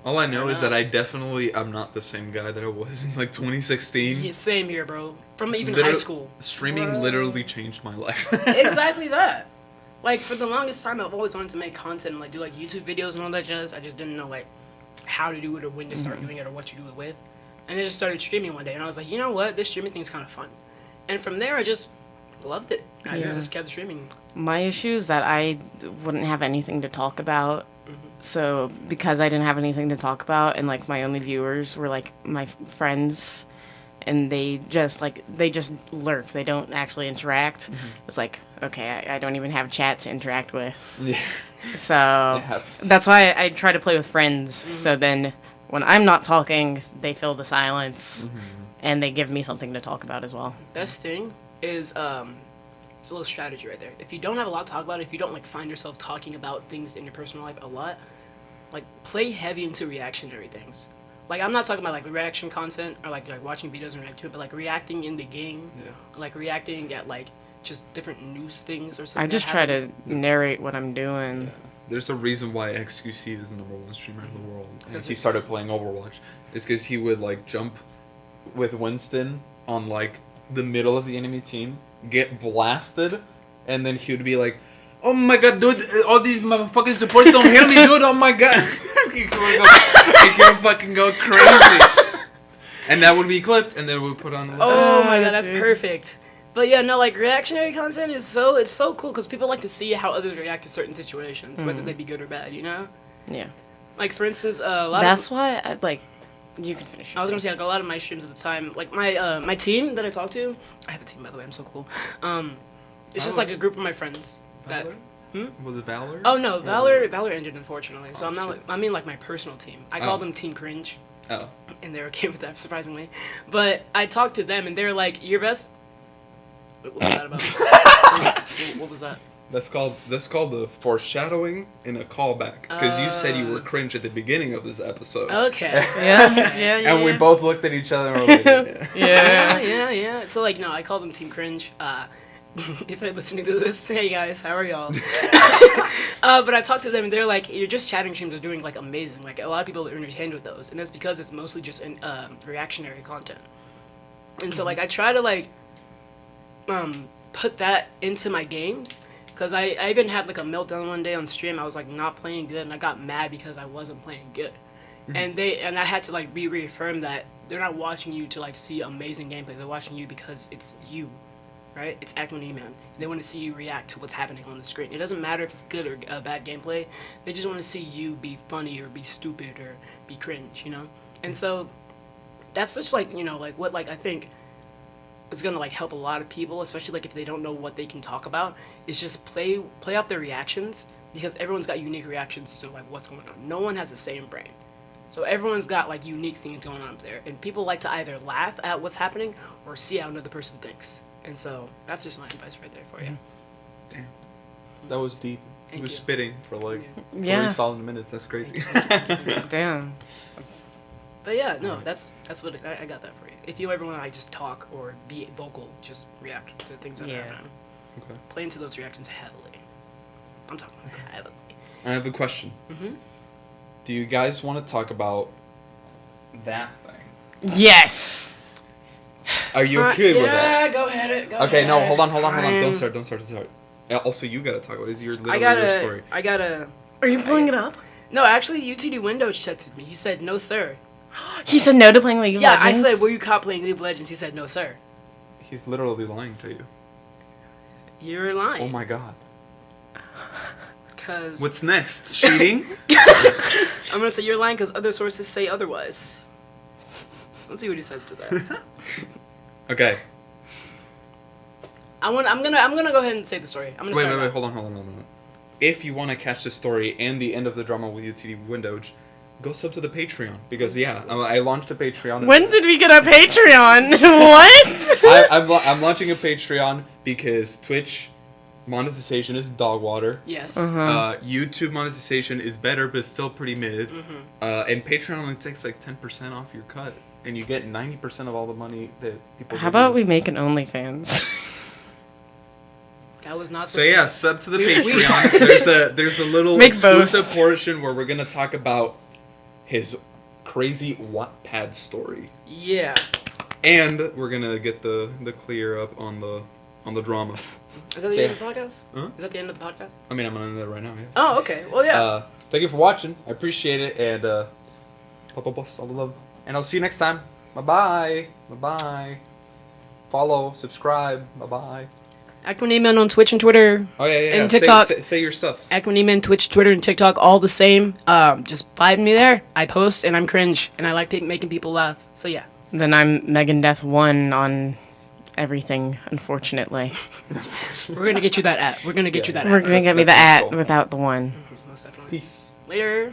All I know is that I'm not the same guy that I was in like 2016. Yeah, same here, bro. From even Liter- high school. Streaming literally changed my life. Exactly that. Like for the longest time, I've always wanted to make content and like do like YouTube videos and all that jazz. I just didn't know like how to do it or when to start doing it or what to do it with. And I just started streaming one day, and I was like, you know what, this streaming thing's kind of fun. And from there, I just loved it. I just kept streaming. My issue is that I wouldn't have anything to talk about. So because I didn't have anything to talk about, and like my only viewers were like my friends, and they just lurk. They don't actually interact. It's like, okay, I don't even have chat to interact with. Yeah. So that's why I try to play with friends. So then when I'm not talking, they fill the silence, and they give me something to talk about as well. Best thing is it's a little strategy right there. If you don't have a lot to talk about, if you don't like find yourself talking about things in your personal life a lot, like play heavy into reactionary things. Like I'm not talking about like the reaction content or like watching videos and react to it, but like reacting in the game, like reacting at like just different news things or something. I just try to narrate what I'm doing. Yeah. There's a reason why XQC is the #1 streamer in the world. And he started playing Overwatch. It's because he would like jump with Winston on like the middle of the enemy team, get blasted, and then he would be like, "Oh my god, dude! All these motherfucking supports don't heal me, dude! Oh my god!" He can fucking go crazy. And that would be clipped, and then we put on. Oh my god, that's perfect. But yeah, no, like reactionary content is so cool because people like to see how others react to certain situations, whether they be good or bad, you know? Yeah. Like for instance, a lot That's why I like. You can finish. I was gonna say like a lot of my streams at the time, like my team that I talk to. I have a team by the way. I'm so cool. It's just like a group of my friends. Valor? Was it Valor? Oh no, Valor ended unfortunately. So I'm not. Like, I mean like my personal team. I call them Team Cringe. Oh. And they're okay with that surprisingly. But I talked to them and they're like, "Your best." What was that about? What was that? That's called the foreshadowing in a callback. Because you said you were cringe at the begining of this episode. Okay. Yeah. And we both looked at each other and were like, yeah. So like, no, I call them Team Cringe. If they're listening to this, hey guys, how are y'all? But I talked to them and they're like, your just chatting streams are doing like amazing. Like a lot of people are entertained with those, and that's because it's mostly just reactionary content. And so like I try to like put that into my games. Because I even had like a meltdown one day on stream. I was like not playing good, and I got mad because I wasn't playing good. And I had to like reaffirm that they're not watching you to like see amazing gameplay. They're watching you because it's you, right? It's Acme Man. They want to see you react to what's happening on the screen. It doesn't matter if it's good or bad gameplay. They just want to see you be funny or be stupid or be cringe, you know. And so that's just like, you know, like what like I think it's gonna like help a lot of people, especially like if they don't know what they can talk about, is just play off their reactions, because everyone's got unique reactions to like what's going on. No one has the same brain, so everyone's got like unique things going on up there, and people like to either laugh at what's happening or see how another person thinks. And so that's just my advice right there for you. Damn, that was deep. He was spitting for like 40 solid minutes. That's crazy. Damn. But yeah, no, that's what I got that for you. If you ever want to like just talk or be vocal, just react to things that are happening. Okay. Play into those reactions heavily. I'm talking heavily. I have a question. Mhm. Do you guys want to talk about that thing? Yes. Are you okay with that? Yeah, go ahead. Go Okay, ahead. no, hold on. Fine. Don't start. Yeah, also, you gotta talk about it. It's literally I gotta. your story. I gotta. Are you pulling it up? No, actually, UTD Windows texted me. He said, "No, sir." He said no to playing League of Yeah, Legends. I said, "Were you caught playing League of Legends?" He said, "No, sir." He's literally lying to you. You're lying. Oh my god. Cause What's next? Cheating? I'm gonna say you're lying because other sources say otherwise. Let's see what he says to that. Okay. I'm gonna go ahead and say the story. I'm gonna Wait, start it hold off. on. If you want to catch the story and the end of the drama with UTD Windows, go sub to the Patreon because I launched a Patreon. When did we get a Patreon? What? I'm launching a Patreon because Twitch monetization is dog water. Yes. YouTube monetization is better, but still pretty mid. And Patreon only takes like 10% off your cut, and you get 90% of all the money that people. How about we make an OnlyFans? That was not. So yeah, sub to the Patreon. There's a little Make exclusive both. portion where we're gonna talk about his crazy Wattpad story, Yeah. and we're gonna get the clear up on the drama. Is that the end of the podcast? Huh? Is that the end of the podcast? I mean, I'm gonna end that right now. Yeah. Oh, okay. Well, yeah. Thank you for watching. I appreciate it, and Papa Boss, all the love, and I'll see you next time. Bye bye. Follow, subscribe. Bye. Aquaniman on Twitch and Twitter. Oh yeah. And TikTok. Say your stuff. Aquaniman, Twitch, Twitter, and TikTok, all the same. Just find me there. I post and I'm cringe, and I like making people laugh. So yeah. Then I'm Megan Death 1 on everything, unfortunately. We're gonna get you that at. We're gonna get you that We're at. gonna get me the that's at cool. without the 1. Most definitely. Peace. Later.